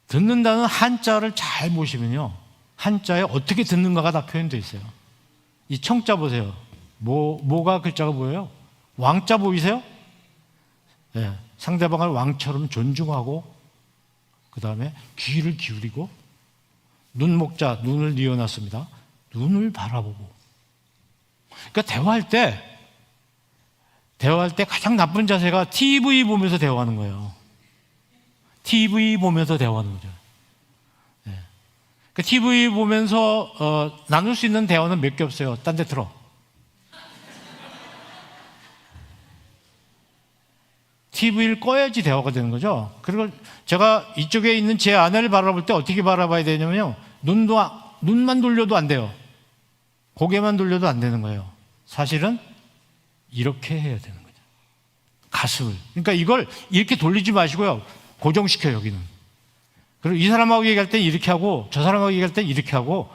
[SPEAKER 2] 듣는다는 한자를 잘 보시면요. 한자에 어떻게 듣는가가 다 표현되어 있어요. 이 청자 보세요. 뭐가 글자가 보여요? 왕자 보이세요? 네. 상대방을 왕처럼 존중하고 그 다음에 귀를 기울이고 눈목자, 눈을 뉘어놨습니다. 눈을 바라보고 그러니까 대화할 때 가장 나쁜 자세가 TV 보면서 대화하는 거예요. TV 보면서 대화하는 거죠. 네. 그러니까 TV 보면서 나눌 수 있는 대화는 몇 개 없어요. 딴 데 들어. TV를 꺼야지 대화가 되는 거죠. 그리고 제가 이쪽에 있는 제 아내를 바라볼 때 어떻게 바라봐야 되냐면요. 눈만 돌려도 안 돼요. 고개만 돌려도 안 되는 거예요. 사실은 이렇게 해야 되는 거죠. 가슴을. 그러니까 이걸 이렇게 돌리지 마시고요. 고정시켜요, 여기는. 그리고 이 사람하고 얘기할 때 이렇게 하고 저 사람하고 얘기할 때 이렇게 하고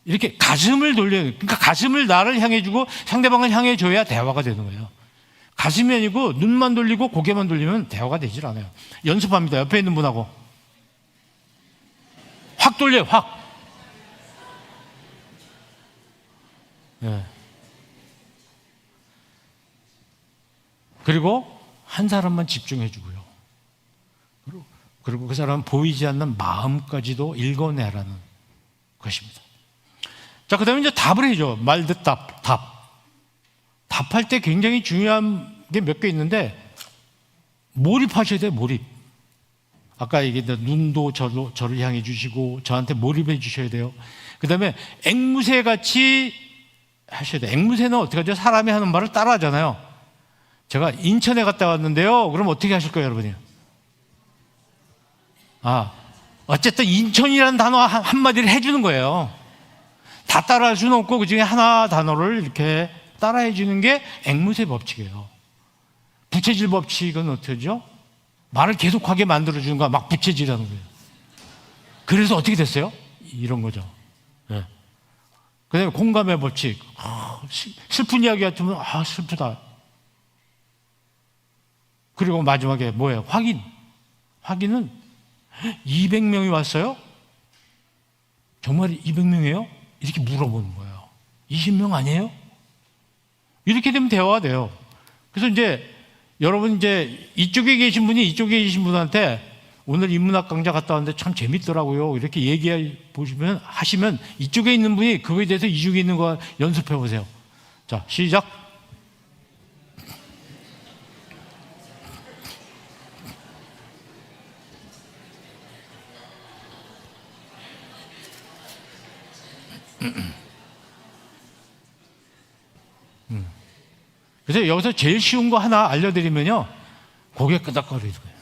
[SPEAKER 2] 이렇게 가슴을 돌려요. 그러니까 가슴을 나를 향해 주고 상대방을 향해 줘야 대화가 되는 거예요. 가슴이 아니고 눈만 돌리고 고개만 돌리면 대화가 되질 않아요. 연습합니다. 옆에 있는 분하고. 확 돌려요, 확. 네. 그리고 한 사람만 집중해 주고요. 그리고 그 사람은 보이지 않는 마음까지도 읽어내라는 것입니다. 자, 그 다음에 이제 답을 해줘. 말듣답, 답. 답할 때 굉장히 중요한 게 몇 개 있는데, 몰입하셔야 돼요, 몰입. 아까 얘기했던 눈도 저를 향해 주시고 저한테 몰입해 주셔야 돼요. 그 다음에 앵무새 같이 하셔야 돼요. 앵무새는 어떻게 하죠? 사람이 하는 말을 따라 하잖아요. 제가 인천에 갔다 왔는데요. 그럼 어떻게 하실 거예요, 여러분이? 어쨌든 인천이라는 단어 한마디를 해주는 거예요. 다 따라할 수는 없고 그 중에 하나 단어를 이렇게 따라해 주는 게 앵무새 법칙이에요. 부채질 법칙은 어떻게 하죠? 말을 계속하게 만들어주는 거야. 막 부채질하는 거예요. 그래서 어떻게 됐어요? 이런 거죠. 네. 그 다음에 공감의 법칙. 슬픈 이야기 같으면 슬프다. 그리고 마지막에 뭐예요? 확인은 200명이 왔어요? 정말 200명이에요? 이렇게 물어보는 거예요. 20명 아니에요? 이렇게 되면 대화가 돼요. 그래서 이제 여러분 이제 이쪽에 계신 분이 이쪽에 계신 분한테 오늘 인문학 강좌 갔다 왔는데 참 재밌더라고요. 이렇게 하시면 이쪽에 있는 분이 그거에 대해서 이쪽에 있는 거 연습해 보세요. 자, 시작. 그래서 여기서 제일 쉬운 거 하나 알려드리면요, 고개 끄덕거리는 거예요.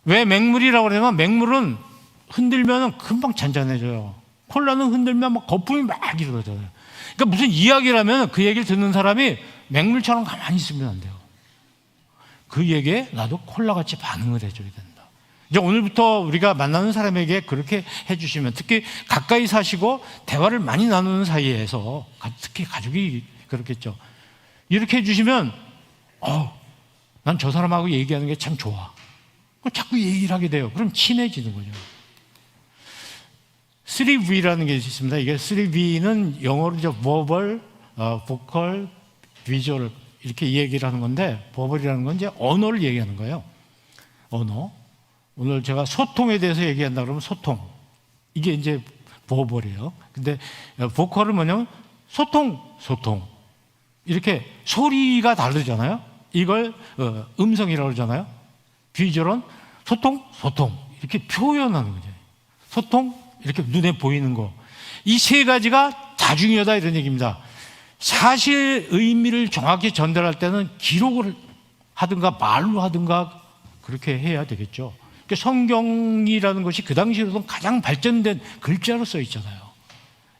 [SPEAKER 2] 왜 맹물이라고 그러냐면 맹물은 흔들면 금방 잔잔해져요. 콜라는 흔들면 막 거품이 막 일어나잖아요. 그러니까 무슨 이야기를 하면 그 얘기를 듣는 사람이 맹물처럼 가만히 있으면 안 돼요. 그 얘기에 나도 콜라같이 반응을 해줘야 된다. 이제 오늘부터 우리가 만나는 사람에게 그렇게 해주시면, 특히 가까이 사시고 대화를 많이 나누는 사이에서, 특히 가족이 그렇겠죠. 이렇게 해주시면 난 저 사람하고 얘기하는 게 참 좋아. 자꾸 얘기를 하게 돼요. 그럼 친해지는 거죠. 3V라는 게 있습니다. 이게 3V는 영어로 이제 verbal, vocal, visual 이렇게 얘기를 하는 건데, verbal이라는 건 이제 언어를 얘기하는 거예요. 언어. 오늘 제가 소통에 대해서 얘기한다 그러면 소통. 이게 이제 verbal이에요. 근데 vocal은 뭐냐면 소통. 이렇게 소리가 다르잖아요. 이걸 음성이라고 그러잖아요. 비주얼은 소통 이렇게 표현하는 거죠. 소통, 이렇게 눈에 보이는 거. 이 세 가지가 다 중요하다 이런 얘기입니다. 사실 의미를 정확히 전달할 때는 기록을 하든가 말로 하든가 그렇게 해야 되겠죠. 그러니까 성경이라는 것이 그 당시로는 가장 발전된 글자로 써 있잖아요.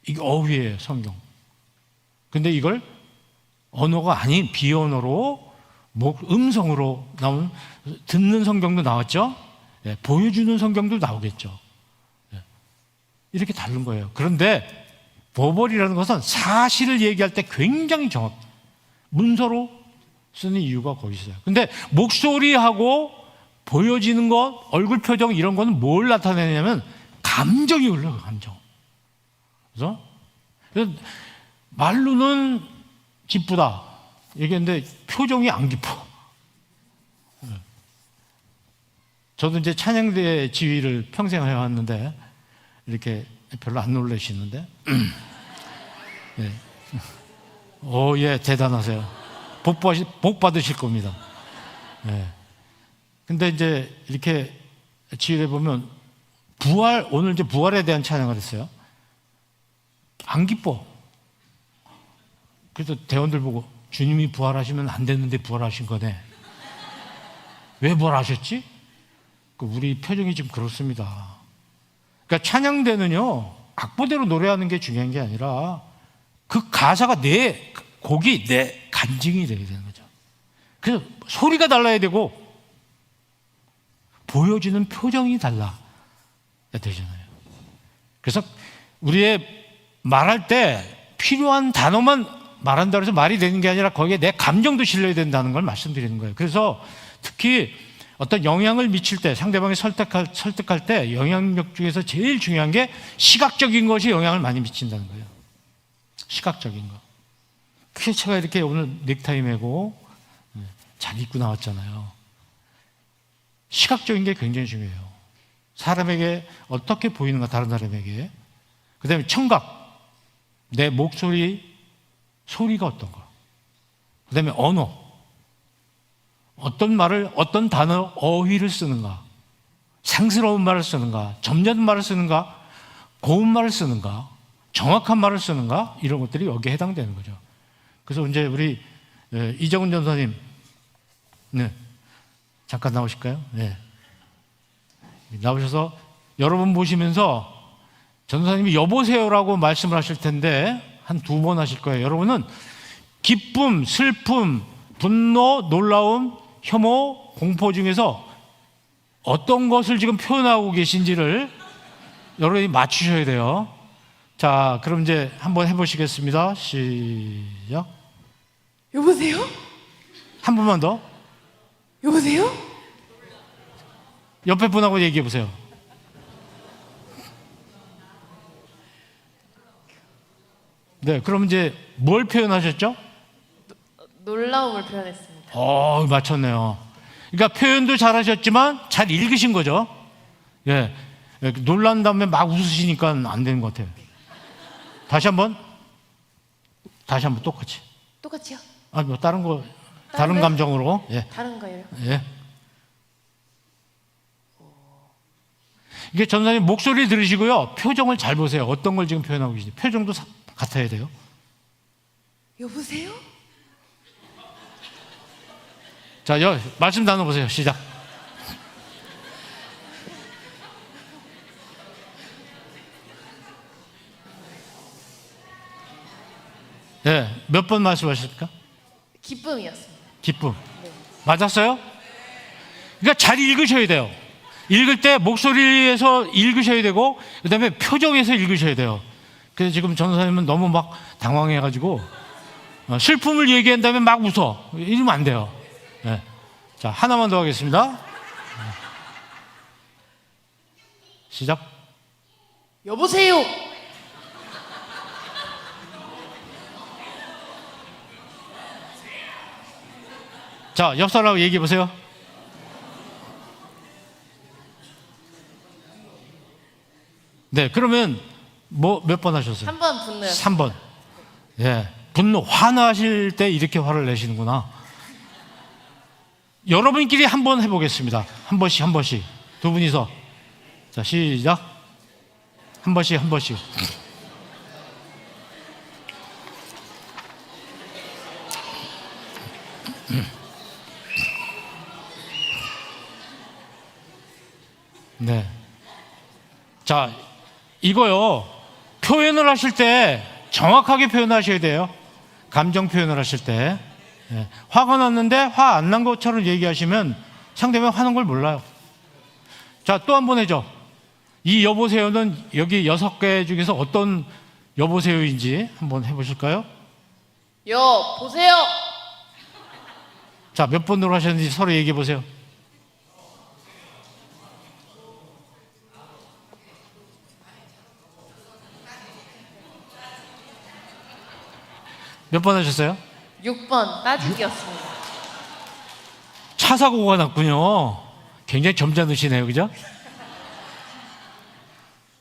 [SPEAKER 2] 이게 어휘예요, 성경. 근데 이걸 언어가 아닌 비언어로 음성으로 나온, 듣는 성경도 나왔죠. 보여주는 성경도 나오겠죠. 이렇게 다른 거예요. 그런데 버벌이라는 것은 사실을 얘기할 때 굉장히 문서로 쓰는 이유가 거기 있어요. 근데 목소리하고 보여지는 것, 얼굴 표정 이런 거는 뭘 나타내냐면 감정이 올라가요, 감정. 그래서 말로는 기쁘다 얘기했는데 표정이 안 기뻐. 저도 이제 찬양대 지휘를 평생 해왔는데 이렇게 별로 안 놀라시는데 네. 예, 대단하세요. 복 받으실 겁니다. 네. 근데 이제 이렇게 지휘를 해보면 오늘 이제 부활에 대한 찬양을 했어요. 안 기뻐. 그래서 대원들 보고 주님이 부활하시면 안 됐는데 부활하신 거네. 왜 부활하셨지? 우리 표정이 좀 그렇습니다. 그러니까 찬양대는요, 악보대로 노래하는 게 중요한 게 아니라 그 가사가 내 곡이 내 간증이 되게 되는 거죠. 그래서 소리가 달라야 되고 보여지는 표정이 달라야 되잖아요. 그래서 우리의 말할 때 필요한 단어만 말한다고 해서 말이 되는 게 아니라 거기에 내 감정도 실려야 된다는 걸 말씀드리는 거예요. 그래서 특히 어떤 영향을 미칠 때, 상대방이 설득할 때 영향력 중에서 제일 중요한 게 시각적인 것이 영향을 많이 미친다는 거예요. 시각적인 거. 그래서 제가 이렇게 오늘 넥타이 매고 잘 입고 나왔잖아요. 시각적인 게 굉장히 중요해요. 사람에게 어떻게 보이는가, 다른 사람에게. 그 다음에 청각, 내 목소리, 소리가 어떤가. 그 다음에 언어. 어떤 말을, 어떤 단어, 어휘를 쓰는가, 상스러운 말을 쓰는가, 점잖은 말을 쓰는가, 고운 말을 쓰는가, 정확한 말을 쓰는가, 이런 것들이 여기에 해당되는 거죠. 그래서 이제 우리 이정은 전사님, 네, 잠깐 나오실까요? 네. 나오셔서 여러분 보시면서 전사님이 여보세요라고 말씀을 하실 텐데 한 2번 하실 거예요. 여러분은 기쁨, 슬픔, 분노, 놀라움, 혐오, 공포 중에서 어떤 것을 지금 표현하고 계신지를 여러분이 맞추셔야 돼요. 자, 그럼 이제 한번 해보시겠습니다. 시작.
[SPEAKER 3] 여보세요?
[SPEAKER 2] 한 번만 더.
[SPEAKER 3] 여보세요?
[SPEAKER 2] 옆에 분하고 얘기해 보세요. 네, 그럼 이제 뭘 표현하셨죠?
[SPEAKER 3] 놀라움을 표현했습니다.
[SPEAKER 2] 맞췄네요. 그러니까 표현도 잘하셨지만 잘 읽으신 거죠. 예, 놀란 다음에 막 웃으시니까 안 되는 것 같아요. 다시 한번 똑같이.
[SPEAKER 3] 똑같이요?
[SPEAKER 2] 뭐 다른 거,
[SPEAKER 3] 다른
[SPEAKER 2] 다른
[SPEAKER 3] 거요?
[SPEAKER 2] 감정으로. 예,
[SPEAKER 3] 다른 거예요?
[SPEAKER 2] 예. 이게 전사님 목소리 들으시고요. 표정을 잘 보세요. 어떤 걸 지금 표현하고 계신지. 표정도 같아야 돼요.
[SPEAKER 3] 여보세요?
[SPEAKER 2] 자, 말씀 나눠보세요. 시작. 네, 몇 번 말씀하셨습니까?
[SPEAKER 3] 기쁨이었습니다.
[SPEAKER 2] 기쁨. 맞았어요? 그러니까 잘 읽으셔야 돼요. 읽을 때 목소리에서 읽으셔야 되고, 그 다음에 표정에서 읽으셔야 돼요. 그래서 지금 전사님은 너무 막 당황해가지고, 슬픔을 얘기한 다음에 막 웃어. 이러면 안 돼요. 네. 자, 하나만 더 하겠습니다. 시작.
[SPEAKER 3] 여보세요?
[SPEAKER 2] 자, 옆 사람하고 얘기해 보세요. 네, 그러면 뭐 몇 번 하셨어요?
[SPEAKER 3] 3번 분노요.
[SPEAKER 2] 3번. 예. 분노, 화나실 때 이렇게 화를 내시는구나. 여러분끼리 한번 해보겠습니다. 한 번씩. 두 분이서. 자, 시작. 한 번씩. 네. 자, 이거요. 표현을 하실 때 정확하게 표현하셔야 돼요. 감정 표현을 하실 때. 예. 화가 났는데 화 안 난 것처럼 얘기하시면 상대방이 화난 걸 몰라요. 자, 또 한 번 해줘. 이 여보세요는 여기 6개 중에서 어떤 여보세요인지 한번 해보실까요?
[SPEAKER 3] 여보세요?
[SPEAKER 2] 자, 몇 번으로 하셨는지 서로 얘기해 보세요. 몇 번 하셨어요?
[SPEAKER 3] 6번 따지기였습니다.
[SPEAKER 2] 차 사고가 났군요. 굉장히 점잖으시네요, 그죠?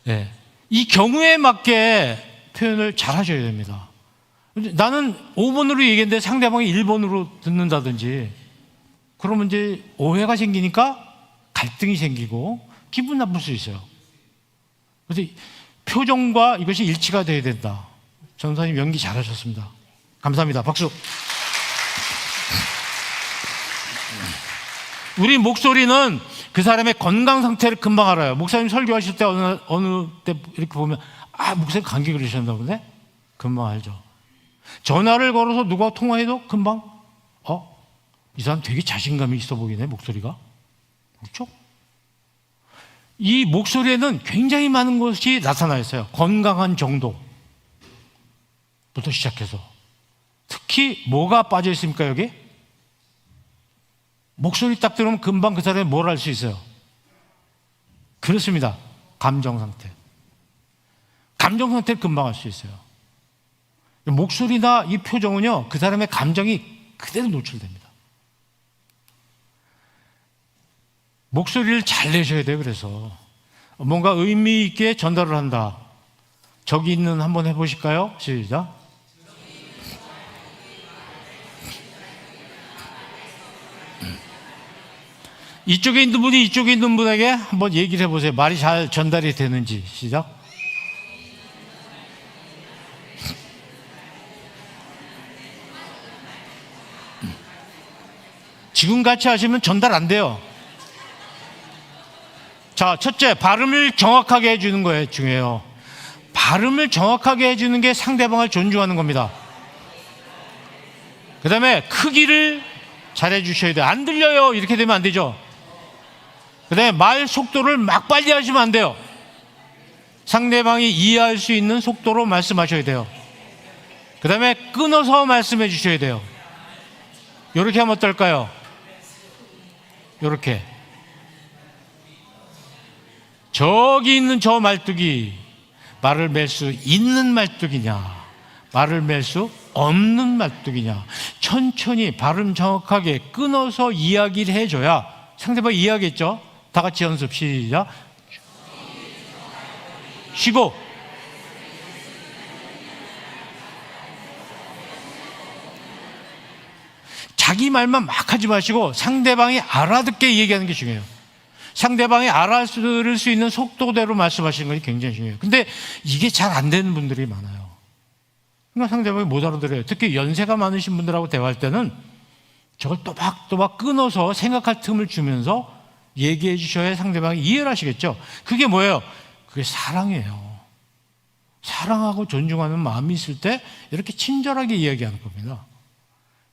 [SPEAKER 2] 네. 이 경우에 맞게 표현을 잘 하셔야 됩니다. 나는 5번으로 얘기했는데 상대방이 1번으로 듣는다든지, 그러면 이제 오해가 생기니까 갈등이 생기고 기분 나쁠 수 있어요. 그래서 표정과 이것이 일치가 돼야 된다. 전사님 연기 잘하셨습니다. 감사합니다. 박수. 우리 목소리는 그 사람의 건강 상태를 금방 알아요. 목사님 설교하실 때 어느 때 이렇게 보면 목사님 감기 걸리셨나 보네? 금방 알죠. 전화를 걸어서 누가 통화해도 금방 이 사람 되게 자신감이 있어 보이네, 목소리가. 그렇죠? 이 목소리에는 굉장히 많은 것이 나타나 있어요. 건강한 정도부터 시작해서 특히 뭐가 빠져 있습니까? 여기 목소리 딱 들으면 금방 그 사람이 뭘 알 수 있어요? 그렇습니다. 감정 상태. 감정 상태를 금방 알 수 있어요. 목소리나 이 표정은요, 그 사람의 감정이 그대로 노출됩니다. 목소리를 잘 내셔야 돼요. 그래서 뭔가 의미 있게 전달을 한다. 저기 있는 한번 해보실까요? 시작. 이쪽에 있는 분이 이쪽에 있는 분에게 한번 얘기를 해보세요. 말이 잘 전달이 되는지. 시작. 지금 같이 하시면 전달 안 돼요. 자, 첫째, 발음을 정확하게 해주는 거예요. 중요해요. 발음을 정확하게 해주는 게 상대방을 존중하는 겁니다. 그 다음에 크기를 잘 해주셔야 돼요. 안 들려요. 이렇게 되면 안 되죠. 그 다음에 말 속도를 막 빨리 하시면 안 돼요. 상대방이 이해할 수 있는 속도로 말씀하셔야 돼요. 그 다음에 끊어서 말씀해 주셔야 돼요. 이렇게 하면 어떨까요? 이렇게. 저기 있는 저 말뚝이 말을 맬 수 있는 말뚝이냐, 말을 맬 수 없는 말뚝이냐. 천천히 발음 정확하게 끊어서 이야기를 해줘야 상대방이 이해하겠죠. 다 같이 연습. 시작. 쉬고. 자기 말만 막 하지 마시고 상대방이 알아듣게 얘기하는 게 중요해요. 상대방이 알아들을 수 있는 속도대로 말씀하시는 것이 굉장히 중요해요. 근데 이게 잘 안 되는 분들이 많아요. 그러니까 상대방이 못 알아들어요. 특히 연세가 많으신 분들하고 대화할 때는 저걸 또박또박 끊어서 생각할 틈을 주면서 얘기해 주셔야 상대방이 이해를 하시겠죠. 그게 뭐예요? 그게 사랑이에요. 사랑하고 존중하는 마음이 있을 때 이렇게 친절하게 이야기하는 겁니다.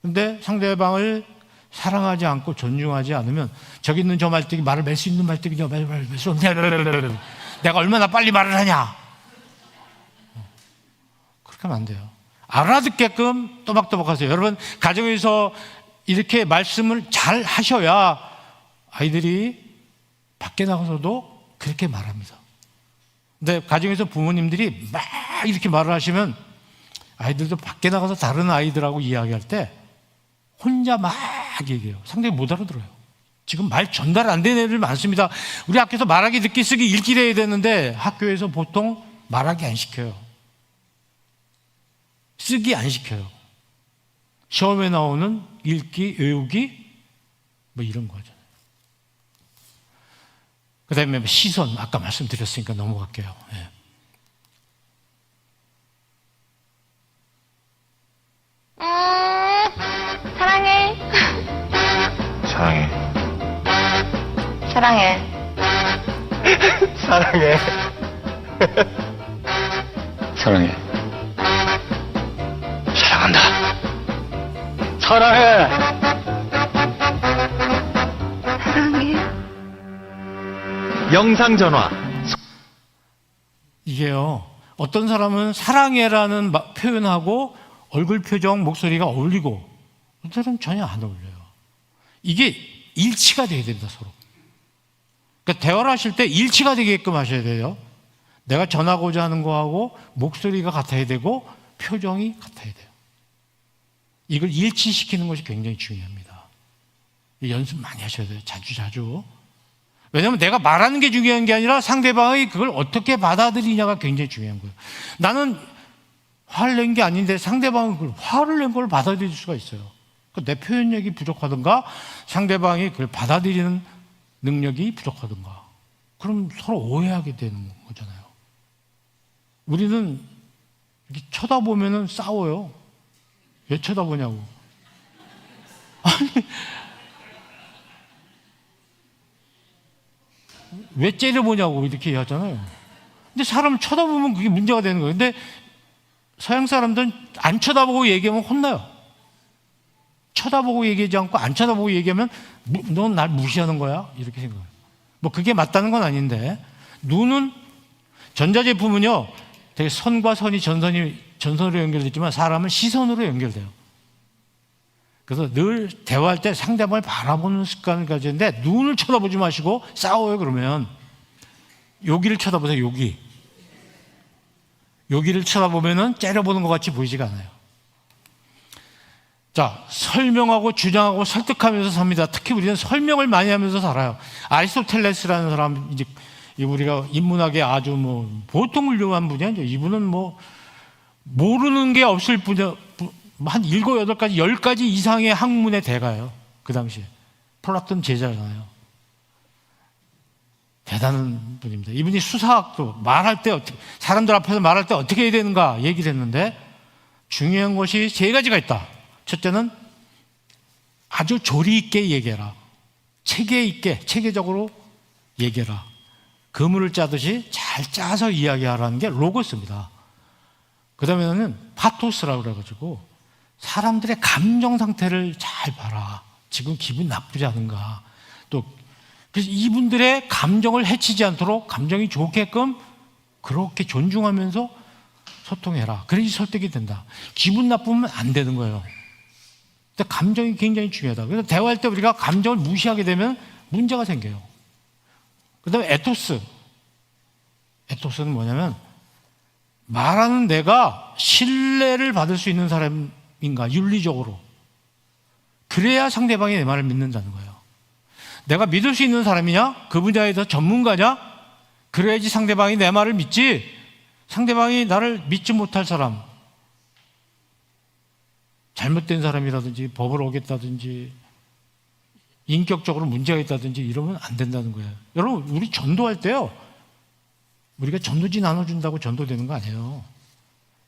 [SPEAKER 2] 근데 상대방을 사랑하지 않고 존중하지 않으면 저기 있는 저 말뚝이 말을 맺을 수 있는 말뚝이냐, 내가 얼마나 빨리 말을 하냐. 그렇게 하면 안 돼요. 알아듣게끔 또박또박 하세요. 여러분, 가정에서 이렇게 말씀을 잘 하셔야 아이들이 밖에 나가서도 그렇게 말합니다. 근데 가정에서 부모님들이 막 이렇게 말을 하시면 아이들도 밖에 나가서 다른 아이들하고 이야기할 때 혼자 막 얘기해요. 상당히 못 알아들어요. 지금 말 전달 안 되는 애들 많습니다. 우리 학교에서 말하기, 듣기, 쓰기, 읽기 해야 되는데 학교에서 보통 말하기 안 시켜요. 쓰기 안 시켜요. 시험에 나오는 읽기, 외우기 뭐 이런 거죠. 그 다음에 시선, 아까 말씀드렸으니까 넘어갈게요. 예.
[SPEAKER 4] 사랑해.
[SPEAKER 5] 사랑해.
[SPEAKER 4] 사랑해.
[SPEAKER 5] 사랑해. 사랑해. 사랑한다. 사랑해.
[SPEAKER 4] 사랑해.
[SPEAKER 5] 영상전화.
[SPEAKER 2] 이게요, 어떤 사람은 사랑해라는 표현하고 얼굴 표정, 목소리가 어울리고 어떤 사람은 전혀 안 어울려요. 이게 일치가 돼야 됩니다, 서로. 그러니까 대화를 하실 때 일치가 되게끔 하셔야 돼요. 내가 전하고자 하는 거하고 목소리가 같아야 되고 표정이 같아야 돼요. 이걸 일치시키는 것이 굉장히 중요합니다. 연습 많이 하셔야 돼요. 자주. 왜냐하면 내가 말하는 게 중요한 게 아니라 상대방이 그걸 어떻게 받아들이냐가 굉장히 중요한 거예요. 나는 화를 낸 게 아닌데 상대방은 그걸 화를 낸 걸 받아들일 수가 있어요. 내 표현력이 부족하든가 상대방이 그걸 받아들이는 능력이 부족하든가, 그럼 서로 오해하게 되는 거잖아요. 우리는 이렇게 쳐다보면은 싸워요. 왜 쳐다보냐고. 아니, 왜 째려보냐고 이렇게 하잖아요. 근데 사람을 쳐다보면 그게 문제가 되는 거예요. 근데 서양 사람들은 안 쳐다보고 얘기하면 혼나요. 쳐다보고 얘기하지 않고 안 쳐다보고 얘기하면 넌 날 무시하는 거야? 이렇게 생각해요. 뭐 그게 맞다는 건 아닌데, 눈은, 전자제품은요 되게 선과 선이 전선으로 연결되지만 사람은 시선으로 연결돼요. 그래서 늘 대화할 때 상대방을 바라보는 습관을 가지는데, 눈을 쳐다보지 마시고 싸워요. 그러면 여기를 쳐다보세요. 여기를 쳐다보면은 째려보는 것 같이 보이지가 않아요. 자, 설명하고 주장하고 설득하면서 삽니다. 특히 우리는 설명을 많이 하면서 살아요. 아리스토텔레스라는 사람, 이제 우리가 인문학의 아주 뭐 보통 훌륭한 분이 아니죠. 이분은 뭐 모르는 게 없을 뿐이야. 한 7, 8가지, 10가지 이상의 학문의 대가예요. 그 당시에. 플라톤 제자잖아요. 대단한 분입니다. 이분이 수사학도 말할 때 사람들 앞에서 말할 때 어떻게 해야 되는가 얘기를 했는데 중요한 것이 세 가지가 있다. 첫째는 아주 조리 있게 얘기해라. 체계 있게, 체계적으로 얘기해라. 그물을 짜듯이 잘 짜서 이야기하라는 게 로고스입니다. 그 다음에는 파토스라고 그래가지고 사람들의 감정 상태를 잘 봐라. 지금 기분 나쁘지 않은가. 또 그래서 이분들의 감정을 해치지 않도록 감정이 좋게끔 그렇게 존중하면서 소통해라. 그래야지 설득이 된다. 기분 나쁘면 안 되는 거예요. 근데 감정이 굉장히 중요하다. 그래서 대화할 때 우리가 감정을 무시하게 되면 문제가 생겨요. 그 다음에 에토스. 에토스는 뭐냐면 말하는 내가 신뢰를 받을 수 있는 사람인가, 윤리적으로. 그래야 상대방이 내 말을 믿는다는 거예요. 내가 믿을 수 있는 사람이냐? 그 분야에 대해서 전문가냐? 그래야지 상대방이 내 말을 믿지. 상대방이 나를 믿지 못할 사람, 잘못된 사람이라든지 법을 어겼다든지 인격적으로 문제가 있다든지 이러면 안 된다는 거예요. 여러분, 우리 전도할 때요, 우리가 전도지 나눠준다고 전도되는 거 아니에요.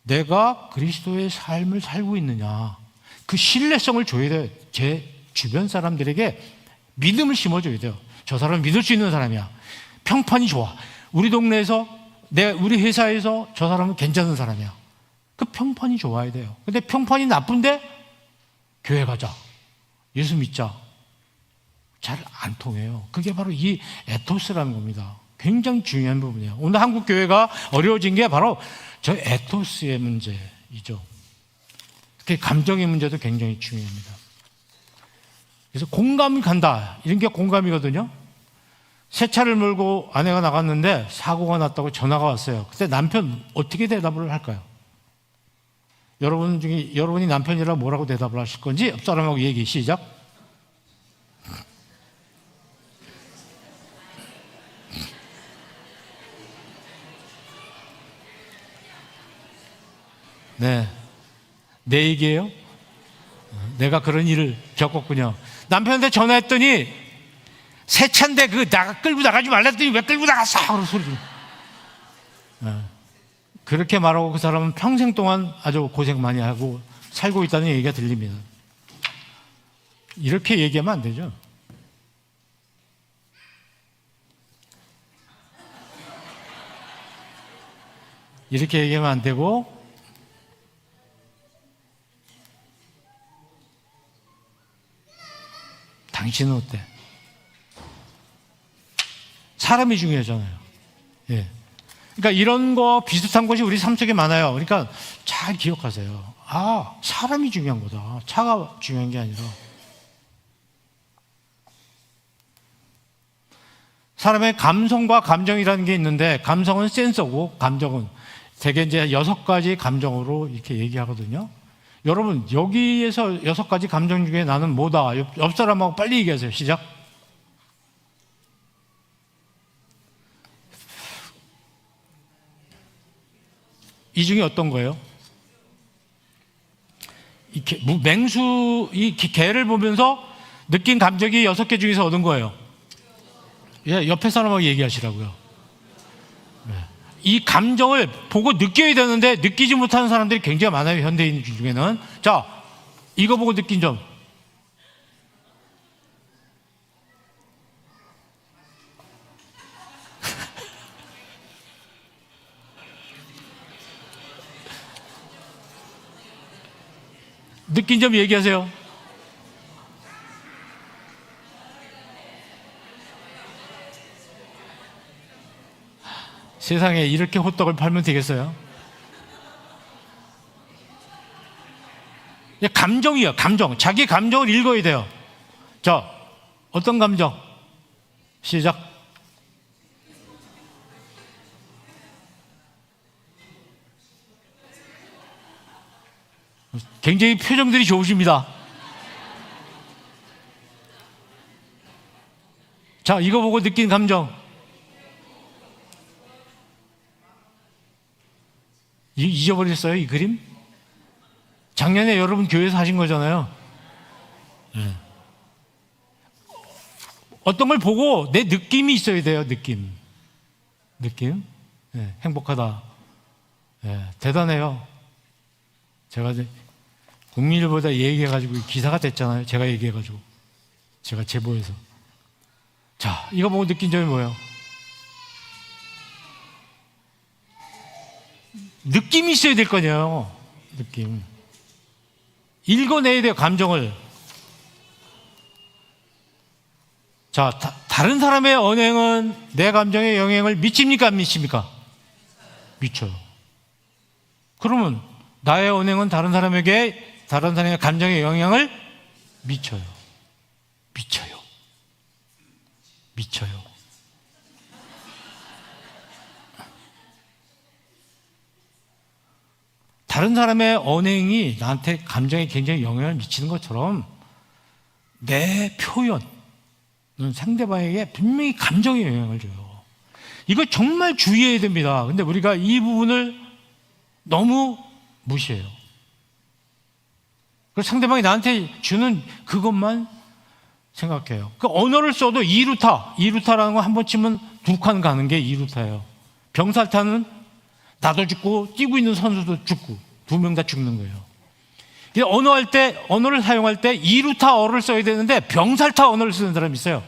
[SPEAKER 2] 내가 그리스도의 삶을 살고 있느냐, 그 신뢰성을 줘야 돼요. 제 주변 사람들에게 믿음을 심어줘야 돼요. 저 사람은 믿을 수 있는 사람이야. 평판이 좋아. 우리 동네에서, 우리 회사에서 저 사람은 괜찮은 사람이야. 그 평판이 좋아야 돼요. 근데 평판이 나쁜데 교회 가자, 예수 믿자, 잘 안 통해요. 그게 바로 이 에토스라는 겁니다. 굉장히 중요한 부분이에요. 오늘 한국 교회가 어려워진 게 바로 저 에토스의 문제이죠. 특히 감정의 문제도 굉장히 중요합니다. 그래서 공감이 간다, 이런 게 공감이거든요. 새 차를 몰고 아내가 나갔는데 사고가 났다고 전화가 왔어요. 그때 남편 어떻게 대답을 할까요? 여러분 중에 여러분이 남편이라 뭐라고 대답을 하실 건지 옆 사람하고 얘기 시작. 네, 내 얘기예요. 내가 그런 일을 겪었군요. 남편한테 전화했더니 새 차인데 끌고 나가지 말랬더니 왜 끌고 나갔어? 그런 소리. 그렇게 말하고 그 사람은 평생 동안 아주 고생 많이 하고 살고 있다는 얘기가 들립니다. 이렇게 얘기하면 안 되죠. 이렇게 얘기하면 안 되고, 당신은 어때? 사람이 중요하잖아요. 예. 그러니까 이런 거 비슷한 것이 우리 삶 속에 많아요. 그러니까 잘 기억하세요. 아, 사람이 중요한 거다. 차가 중요한 게 아니라. 사람의 감성과 감정이라는 게 있는데, 감성은 센서고 감정은 대개 이제 6가지 감정으로 이렇게 얘기하거든요. 여러분, 여기에서 6가지 감정 중에 나는 뭐다? 옆 사람하고 빨리 얘기하세요. 시작. 이 중에 어떤 거예요? 이 개를 보면서 느낀 감정이 6개 중에서 얻은 거예요. 예, 옆에 사람하고 얘기하시라고요. 네. 이 감정을 보고 느껴야 되는데 느끼지 못하는 사람들이 굉장히 많아요. 현대인 중에는. 자, 이거 보고 느낀 점. 느낀 점 얘기하세요. 세상에 이렇게 호떡을 팔면 되겠어요? 감정이에요. 감정. 자기 감정을 읽어야 돼요. 자, 어떤 감정? 시작. 굉장히 표정들이 좋으십니다. 자, 이거 보고 느낀 감정. 잊어버렸어요, 이 그림? 작년에 여러분 교회에서 하신 거잖아요. 네. 어떤 걸 보고 내 느낌이 있어야 돼요. 느낌. 네, 행복하다. 네, 대단해요. 제가 이제 국민일보다 얘기해가지고 기사가 됐잖아요. 제가 얘기해가지고. 제가 제보해서. 자, 이거 보고 느낀 점이 뭐예요? 느낌이 있어야 될 거냐. 느낌. 읽어내야 돼요. 감정을. 자, 다른 사람의 언행은 내 감정에 영향을 미칩니까? 안 미칩니까? 미쳐요. 그러면 나의 언행은 다른 사람의 감정에 영향을 미쳐요. 다른 사람의 언행이 나한테 감정에 굉장히 영향을 미치는 것처럼 내 표현은 상대방에게 분명히 감정에 영향을 줘요. 이거 정말 주의해야 됩니다. 근데 우리가 이 부분을 너무 무시해요. 그래서 상대방이 나한테 주는 그것만 생각해요. 그 언어를 써도 2루타라는 거 한 번 치면 2칸 가는 게 2루타예요. 병살타는 나도 죽고 뛰고 있는 선수도 죽고 2명 다 죽는 거예요. 언어를 사용할 때 2루타어를 써야 되는데 병살타 언어를 쓰는 사람이 있어요.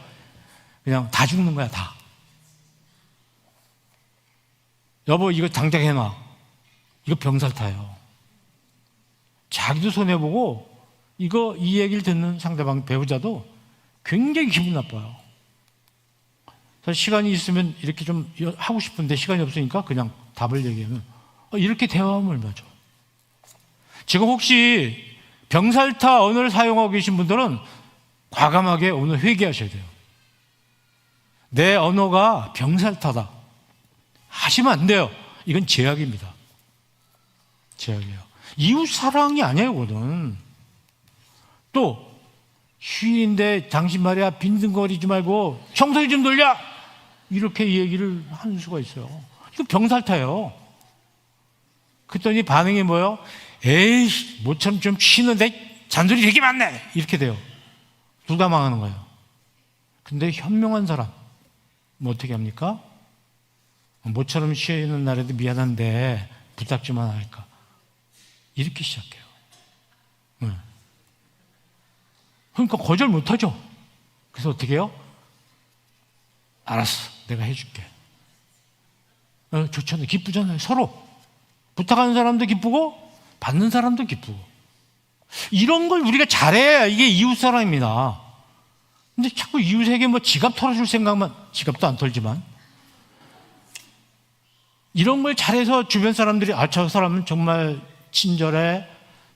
[SPEAKER 2] 그냥 다 죽는 거야, 다. 여보, 이거 당장 해놔. 이거 병살타예요. 자기도 손해보고 이 얘기를 듣는 상대방 배우자도 굉장히 기분 나빠요. 그래서 시간이 있으면 이렇게 좀 하고 싶은데 시간이 없으니까 그냥 답을 얘기하면 이렇게 대화하면 얼마나 좋아. 지금 혹시 병살타 언어를 사용하고 계신 분들은 과감하게 오늘 회개하셔야 돼요. 내 언어가 병살타다 하시면 안 돼요. 이건 제약입니다. 제약이에요. 이웃 사랑이 아니에요, 그거는. 또 휴일인데 당신 말이야 빈둥거리지 말고 청소기 좀 돌려, 이렇게 얘기를 하는 수가 있어요. 이거 병살타예요. 그랬더니 반응이 뭐예요? 에이, 모처럼 좀 쉬는데 잔소리 되게 많네, 이렇게 돼요. 둘 다 망하는 거예요. 근데 현명한 사람 뭐 어떻게 합니까? 모처럼 쉬는 날에도 미안한데 부탁 좀 하나 할까, 이렇게 시작해요. 그러니까 거절 못하죠. 그래서 어떻게 해요? 알았어, 내가 해줄게. 좋잖아요. 기쁘잖아요. 서로 부탁하는 사람도 기쁘고 받는 사람도 기쁘고. 이런 걸 우리가 잘해야 이게 이웃사랑입니다. 근데 자꾸 이웃에게 뭐 지갑 털어줄 생각만, 지갑도 안 털지만 이런 걸 잘해서 주변 사람들이 저 사람은 정말 친절해,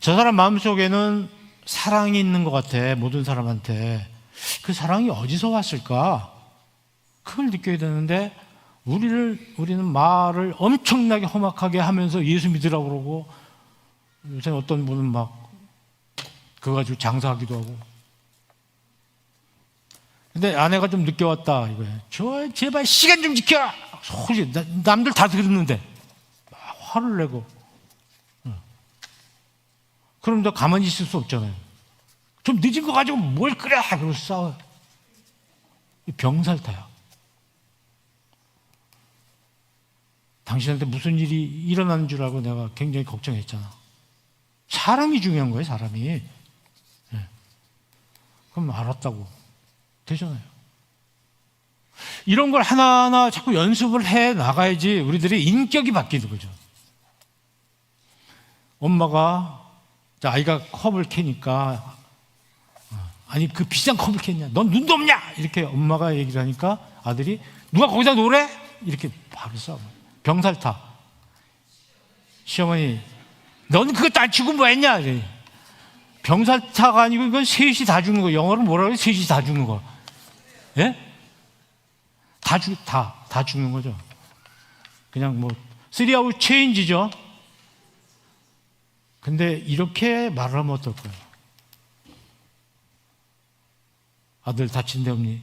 [SPEAKER 2] 저 사람 마음속에는 사랑이 있는 것 같아, 모든 사람한테. 그 사랑이 어디서 왔을까? 그걸 느껴야 되는데 우리는 말을 엄청나게 험악하게 하면서 예수 믿으라고 그러고, 요새 어떤 분은 막 그거 가지고 장사하기도 하고. 근데 아내가 좀 늦게 왔다 이거예요. 제발 시간 좀 지켜, 소리 남들 다 들었는데 막 화를 내고. 그럼 너 가만히 있을 수 없잖아요. 좀 늦은 거 가지고 뭘 그래, 그러고 싸워요. 병살타야. 당신한테 무슨 일이 일어나는 줄 알고 내가 굉장히 걱정했잖아. 사람이 중요한 거예요, 사람이. 네. 그럼 알았다고 되잖아요. 이런 걸 하나하나 자꾸 연습을 해 나가야지 우리들의 인격이 바뀌는 거죠. 엄마가 아이가 컵을 캐니까, 아니 그 비싼 컵을 캤냐, 넌 눈도 없냐, 이렇게 엄마가 얘기를 하니까 아들이 누가 거기다 놓으래? 이렇게 바로 싸워. 병살타. 시어머니, 넌 그것도 안 치고 뭐 했냐? 병살타가 아니고 이건 셋이 다 죽는 거. 영어로 뭐라고 해요? 셋이 다 죽는 거. 예? 다 죽는 거죠. 그냥 뭐 3아웃 체인지죠. 근데 이렇게 말을 하면 어떨 거예요? 아들 다친 데 없니?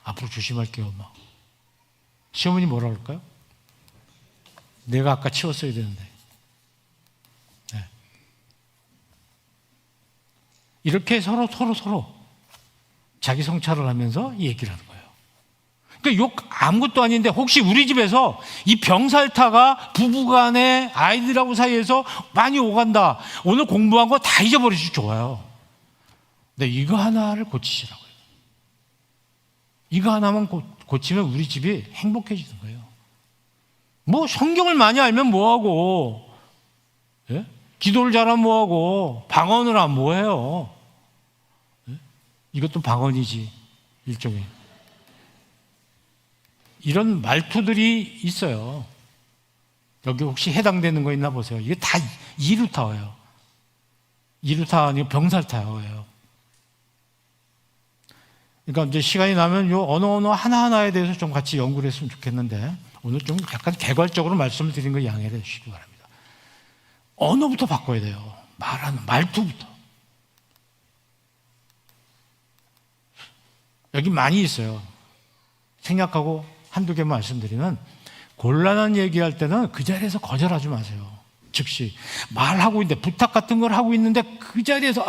[SPEAKER 2] 앞으로 조심할게요, 엄마. 시어머니 뭐라 그럴까요? 내가 아까 치웠어야 되는데. 네. 이렇게 서로 자기 성찰을 하면서 얘기를 하는 거예요. 그러니까 욕 아무것도 아닌데 혹시 우리 집에서 이 병살타가 부부간에 아이들하고 사이에서 많이 오간다. 오늘 공부한 거 다 잊어버리시 좋아요. 근데 이거 하나를 고치시라고요. 이거 하나만 고치면 우리 집이 행복해지는 거예요. 뭐 성경을 많이 알면 뭐하고, 예? 기도를 잘하면 뭐하고, 방언을 하면 뭐해요. 예? 이것도 방언이지, 일종의. 이런 말투들이 있어요. 여기 혹시 해당되는 거 있나 보세요. 이게 다 이루타예요. 이루타 아니고 병살타예요. 그러니까 이제 시간이 나면 요 언어 하나하나에 대해서 좀 같이 연구를 했으면 좋겠는데 오늘 좀 약간 개괄적으로 말씀을 드린 거 양해를 해주시기 바랍니다. 언어부터 바꿔야 돼요. 말하는 말투부터. 여기 많이 있어요. 생략하고 한두 개만 말씀드리면 곤란한 얘기할 때는 그 자리에서 거절하지 마세요. 즉시 말하고 있는데 부탁 같은 걸 하고 있는데 그 자리에서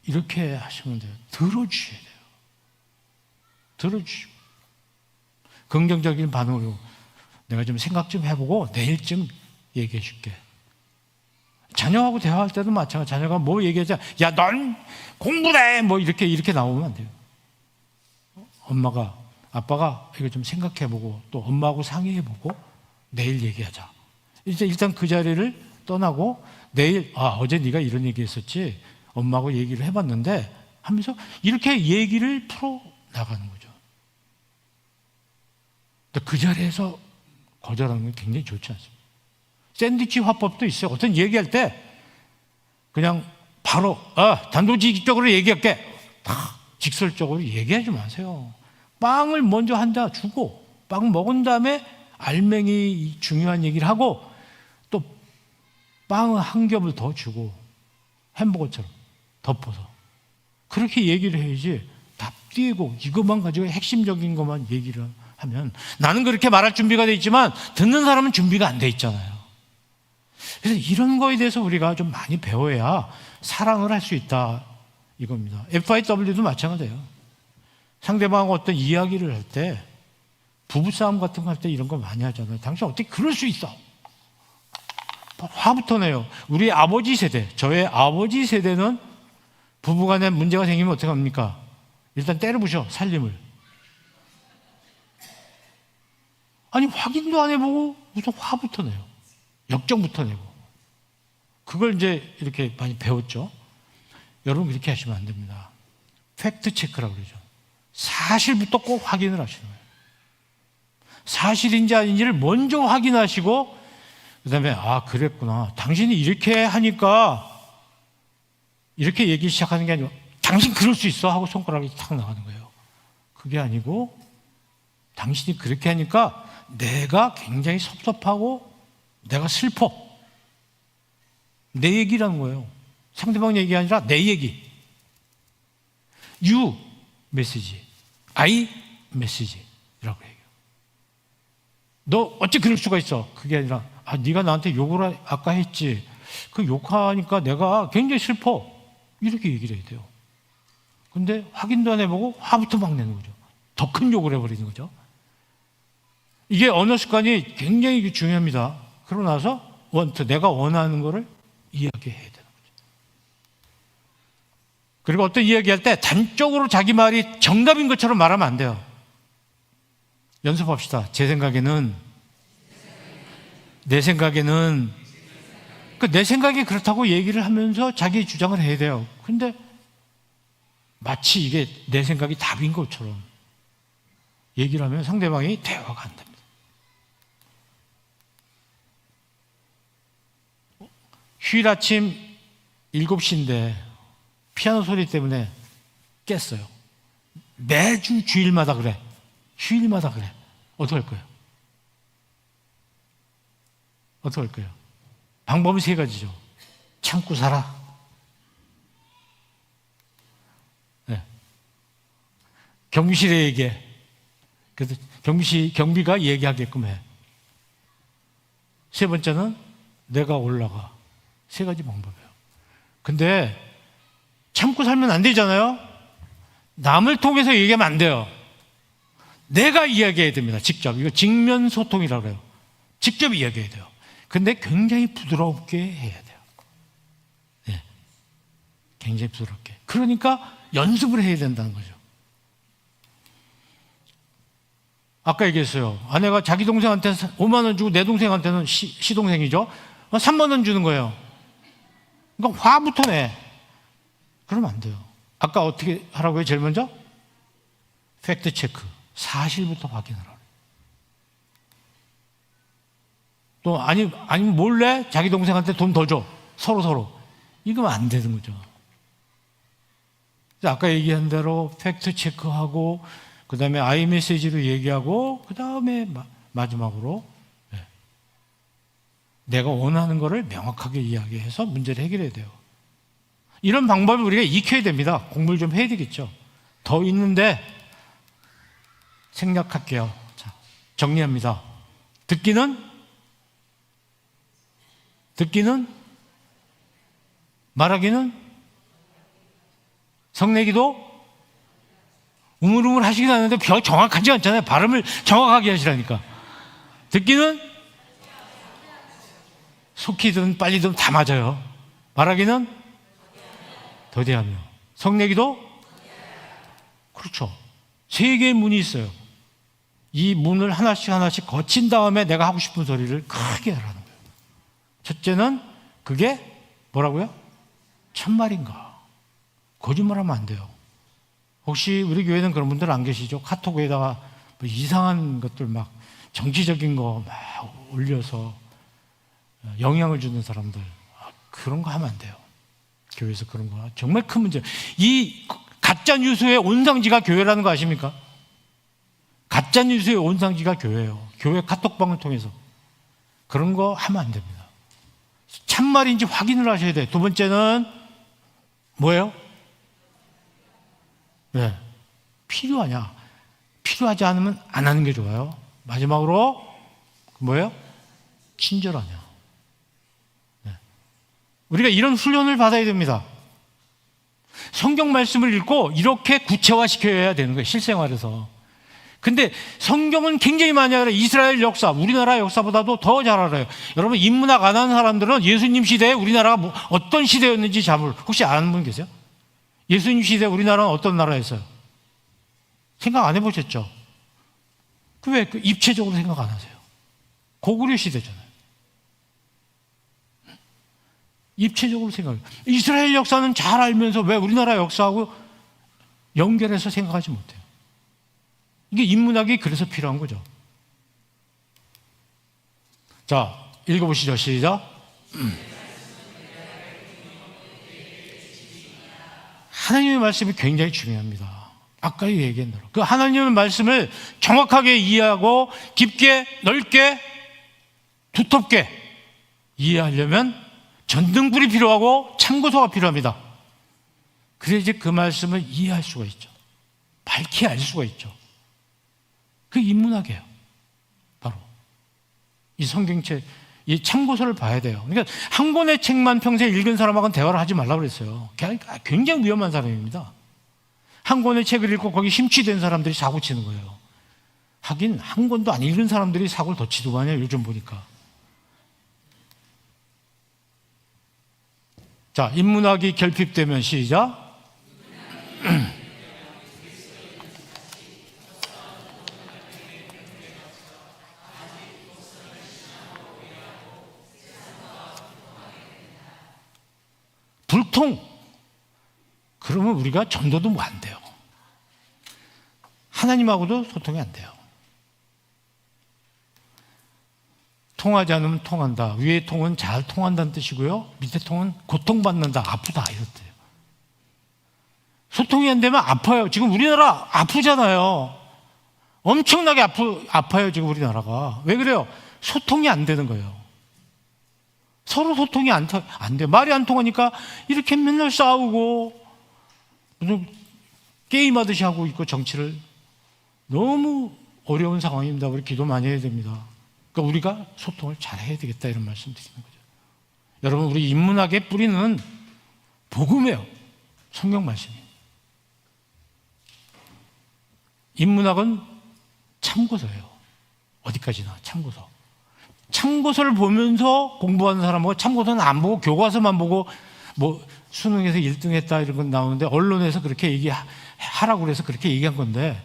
[SPEAKER 2] 이렇게 하시면 돼요. 들어주셔야 돼요. 들어주시고 긍정적인 반응으로 내가 좀 생각 좀 해보고 내일쯤 얘기해 줄게. 자녀하고 대화할 때도 마찬가지. 자녀가 뭐 얘기하자, 야, 넌 공부래! 뭐 이렇게 나오면 안 돼요. 엄마가, 아빠가 이거 좀 생각해보고 또 엄마하고 상의해보고 내일 얘기하자. 이제 일단 그 자리를 떠나고 내일, 어제 네가 이런 얘기 했었지. 엄마하고 얘기를 해봤는데 하면서 이렇게 얘기를 풀어나가는 거죠. 근데 그 자리에서 거절하는 건 굉장히 좋지 않습니다. 샌드위치 화법도 있어요. 어떤 얘기할 때 그냥 바로 단도직입적으로 얘기할게. 다 직설적으로 얘기하지 마세요. 빵을 먼저 한 자 주고 빵 먹은 다음에 알맹이 중요한 얘기를 하고 또 빵을 한 겹을 더 주고 햄버거처럼 덮어서 그렇게 얘기를 해야지 답띄고 이것만 가지고 핵심적인 것만 얘기를 하면 나는 그렇게 말할 준비가 돼 있지만 듣는 사람은 준비가 안 돼 있잖아요. 그래서 이런 거에 대해서 우리가 좀 많이 배워야 사랑을 할 수 있다 이겁니다. FIW도 마찬가지예요. 상대방하고 어떤 이야기를 할 때 부부싸움 같은 거 할 때 이런 거 많이 하잖아요. 당신 어떻게 그럴 수 있어? 화부터 내요. 우리 아버지 세대, 저의 아버지 세대는 부부간에 문제가 생기면 어떻게 합니까? 일단 때려부셔, 살림을. 아니 확인도 안 해보고 무슨 화부터 내요. 역정부터 내고. 그걸 이제 이렇게 많이 배웠죠. 여러분 그렇게 하시면 안 됩니다. 팩트 체크라고 그러죠. 사실부터 꼭 확인을 하시는 거예요. 사실인지 아닌지를 먼저 확인하시고 그 다음에 그랬구나. 당신이 이렇게 하니까 이렇게 얘기 시작하는 게 아니고 당신 그럴 수 있어 하고 손가락이 탁 나가는 거예요. 그게 아니고 당신이 그렇게 하니까 내가 굉장히 섭섭하고 내가 슬퍼. 내 얘기라는 거예요. 상대방 얘기가 아니라 내 얘기. You 메시지, I 메시지라고 해요. 너 어찌 그럴 수가 있어? 그게 아니라 네가 나한테 욕을 아까 했지. 그 욕하니까 내가 굉장히 슬퍼. 이렇게 얘기를 해야 돼요. 근데 확인도 안 해보고 화부터 막 내는 거죠. 더 큰 욕을 해버리는 거죠. 이게 언어 습관이 굉장히 중요합니다. 그러고 나서 내가 원하는 거를 이야기해야 되는 거죠. 그리고 어떤 이야기할 때 단적으로 자기 말이 정답인 것처럼 말하면 안 돼요. 연습합시다. 내 생각에는 내 생각이 그렇다고 얘기를 하면서 자기 주장을 해야 돼요. 근데 마치 이게 내 생각이 답인 것처럼 얘기를 하면 상대방이 대화가 안 됩니다. 휴일 아침 7시인데 피아노 소리 때문에 깼어요. 매주 주일마다 그래. 휴일마다 그래. 어떻게 할 거예요? 어떻게 할 거예요? 방법이 3가지죠. 참고 살아. 네. 경비실에 얘기해. 그래서 경비가 얘기하게끔 해. 3번째는 내가 올라가. 3가지 방법이에요. 근데 참고 살면 안 되잖아요. 남을 통해서 얘기하면 안 돼요. 내가 이야기해야 됩니다. 직접. 이거 직면 소통이라고 해요. 직접 이야기해야 돼요. 근데 굉장히 부드럽게 해야 돼요. 네. 굉장히 부드럽게. 그러니까 연습을 해야 된다는 거죠. 아까 얘기했어요. 아내가 자기 동생한테 5만 원 주고 내 동생한테는 시동생이죠. 3만 원 주는 거예요. 그러니까 화부터 내. 그러면 안 돼요. 아까 어떻게 하라고요? 제일 먼저? 팩트 체크. 사실부터 확인하라. 또 아니면 몰래 자기 동생한테 돈 더 줘. 서로. 이거면 안 되는 거죠. 아까 얘기한 대로 팩트 체크하고 그 다음에 아이메시지로 얘기하고 그 다음에 마지막으로 내가 원하는 거를 명확하게 이야기해서 문제를 해결해야 돼요. 이런 방법을 우리가 익혀야 됩니다. 공부를 좀 해야 되겠죠. 더 있는데 생략할게요. 자, 정리합니다. 듣기는 말하기는 성내기도 우물우물 하시긴 하는데 별 정확하지 않잖아요. 발음을 정확하게 하시라니까. 듣기는 속히든 빨리든 다 맞아요. 말하기는 더디하며 성내기도 그렇죠. 세 개의 문이 있어요. 이 문을 하나씩 거친 다음에 내가 하고 싶은 소리를 크게 하라는 거예요. 첫째는 그게 뭐라고요? 참말인가? 거짓말하면 안 돼요. 혹시 우리 교회는 그런 분들 안 계시죠? 카톡에다가 뭐 이상한 것들 막 정치적인 거 막 올려서 영향을 주는 사람들, 그런 거 하면 안 돼요. 교회에서 그런 거 정말 큰 문제. 이 가짜 뉴스의 온상지가 교회라는 거 아십니까? 가짜 뉴스의 온상지가 교회예요. 교회 카톡방을 통해서 그런 거 하면 안 됩니다. 참말인지 확인을 하셔야 돼요. 두 번째는 뭐예요? 네. 필요하냐? 필요하지 않으면 안 하는 게 좋아요. 마지막으로 뭐예요? 친절하냐? 네. 우리가 이런 훈련을 받아야 됩니다. 성경 말씀을 읽고 이렇게 구체화시켜야 되는 거예요. 실생활에서. 근데 성경은 굉장히 많이 알아요. 이스라엘 역사, 우리나라 역사보다도 더 잘 알아요. 여러분 인문학 안 하는 사람들은 예수님 시대에 우리나라가 어떤 시대였는지 혹시 아는 분 계세요? 예수님 시대 우리나라는 어떤 나라였어요? 생각 안 해보셨죠? 왜 입체적으로 생각 안 하세요? 고구려 시대잖아요. 입체적으로 생각해요. 이스라엘 역사는 잘 알면서 왜 우리나라 역사하고 연결해서 생각하지 못해요? 이게 인문학이 그래서 필요한 거죠. 자, 읽어보시죠. 시작. 하나님의 말씀이 굉장히 중요합니다. 아까 얘기한 대로 그 하나님의 말씀을 정확하게 이해하고 깊게, 넓게, 두텁게 이해하려면 전등불이 필요하고 참고서가 필요합니다. 그래야지 그 말씀을 이해할 수가 있죠. 밝히 알 수가 있죠. 그 인문학이에요. 바로 이 성경책, 이 참고서를 봐야 돼요. 그러니까 한 권의 책만 평생 읽은 사람하고는 대화를 하지 말라고 그랬어요. 굉장히 위험한 사람입니다. 한 권의 책을 읽고 거기 심취된 사람들이 사고 치는 거예요. 하긴 한 권도 안 읽은 사람들이 사고를 더 치더만요. 요즘 보니까. 자, 인문학이 결핍되면 시작. 불통. 그러면 우리가 전도도 뭐 안 돼요. 하나님하고도 소통이 안 돼요. 통하지 않으면 통한다. 위의 통은 잘 통한다는 뜻이고요. 밑에 통은 고통받는다, 아프다 이런 뜻이에요. 소통이 안 되면 아파요. 지금 우리나라 아프잖아요. 엄청나게 아파요 지금 우리나라가. 왜 그래요? 소통이 안 되는 거예요. 서로 소통이 안 돼. 말이 안 통하니까 이렇게 맨날 싸우고 무슨 게임하듯이 하고 있고 정치를. 너무 어려운 상황입니다. 우리 기도 많이 해야 됩니다. 그러니까 우리가 소통을 잘 해야 되겠다 이런 말씀 드리는 거죠. 여러분 우리 인문학의 뿌리는 복음이에요. 성경 말씀이에요. 인문학은 참고서예요. 어디까지나 참고서. 참고서를 보면서 공부하는 사람하고 참고서는 안 보고 교과서만 보고 뭐 수능에서 1등 했다 이런 건 나오는데 언론에서 그렇게 얘기하라고 그래서 그렇게 얘기한 건데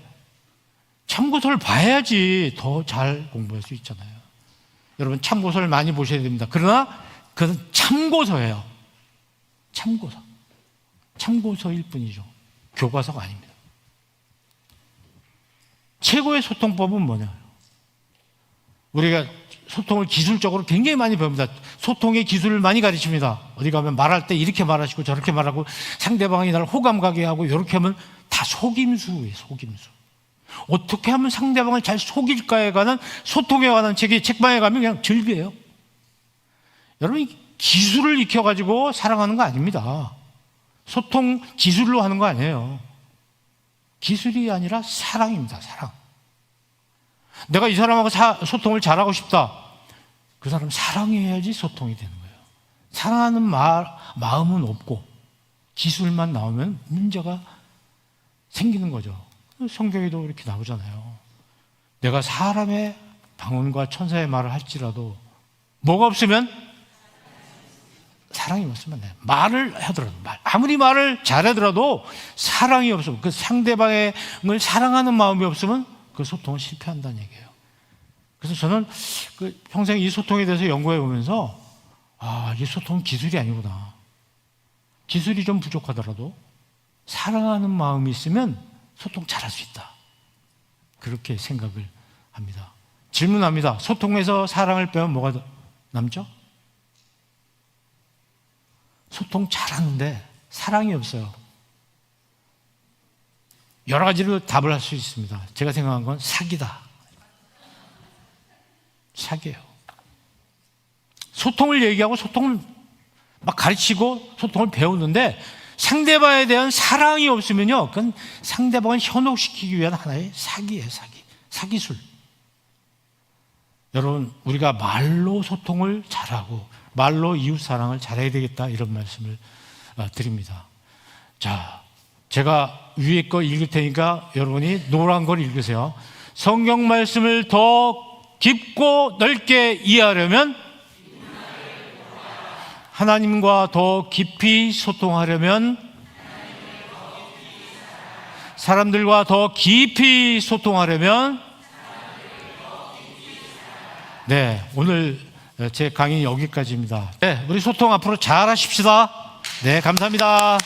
[SPEAKER 2] 참고서를 봐야지 더 잘 공부할 수 있잖아요. 여러분 참고서를 많이 보셔야 됩니다. 그러나 그건 참고서예요. 참고서. 참고서일 뿐이죠. 교과서가 아닙니다. 최고의 소통법은 뭐냐? 우리가 소통을 기술적으로 굉장히 많이 배웁니다. 소통의 기술을 많이 가르칩니다. 어디 가면 말할 때 이렇게 말하시고 저렇게 말하고 상대방이 나를 호감 가게 하고 이렇게 하면 다 속임수예요. 속임수. 어떻게 하면 상대방을 잘 속일까에 관한 소통에 관한 책이 책방에 가면 그냥 즐겨요. 여러분 기술을 익혀가지고 사랑하는 거 아닙니다. 소통 기술로 하는 거 아니에요. 기술이 아니라 사랑입니다. 사랑. 내가 이 사람하고 소통을 잘하고 싶다. 그 사람 사랑해야지 소통이 되는 거예요. 사랑하는 마음은 없고 기술만 나오면 문제가 생기는 거죠. 성경에도 이렇게 나오잖아요. 내가 사람의 방언과 천사의 말을 할지라도 뭐가 없으면 사랑이 없으면 돼. 말을 하더라도 아무리 말을 잘하더라도 사랑이 없으면 그 상대방을 사랑하는 마음이 없으면 그 소통은 실패한다는 얘기예요. 그래서 저는 평생 이 소통에 대해서 연구해 보면서 이 소통은 기술이 아니구나. 기술이 좀 부족하더라도 사랑하는 마음이 있으면 소통 잘할 수 있다. 그렇게 생각을 합니다. 질문합니다. 소통에서 사랑을 빼면 뭐가 남죠? 소통 잘하는데 사랑이 없어요. 여러 가지로 답을 할 수 있습니다. 제가 생각한 건 사기다. 사기예요. 소통을 얘기하고 소통을 막 가르치고 소통을 배우는데 상대방에 대한 사랑이 없으면요, 그건 상대방을 현혹시키기 위한 하나의 사기예요. 사기술. 여러분, 우리가 말로 소통을 잘하고 말로 이웃 사랑을 잘해야 되겠다, 이런 말씀을 드립니다. 자, 제가 위에 거 읽을 테니까 여러분이 노란 걸 읽으세요. 성경 말씀을 더 깊고 넓게 이해하려면 하나님과 더 깊이 소통하려면 사람들과 더 깊이 소통하려면 네, 오늘 제 강의 여기까지입니다. 네, 우리 소통 앞으로 잘 하십시다. 네, 감사합니다.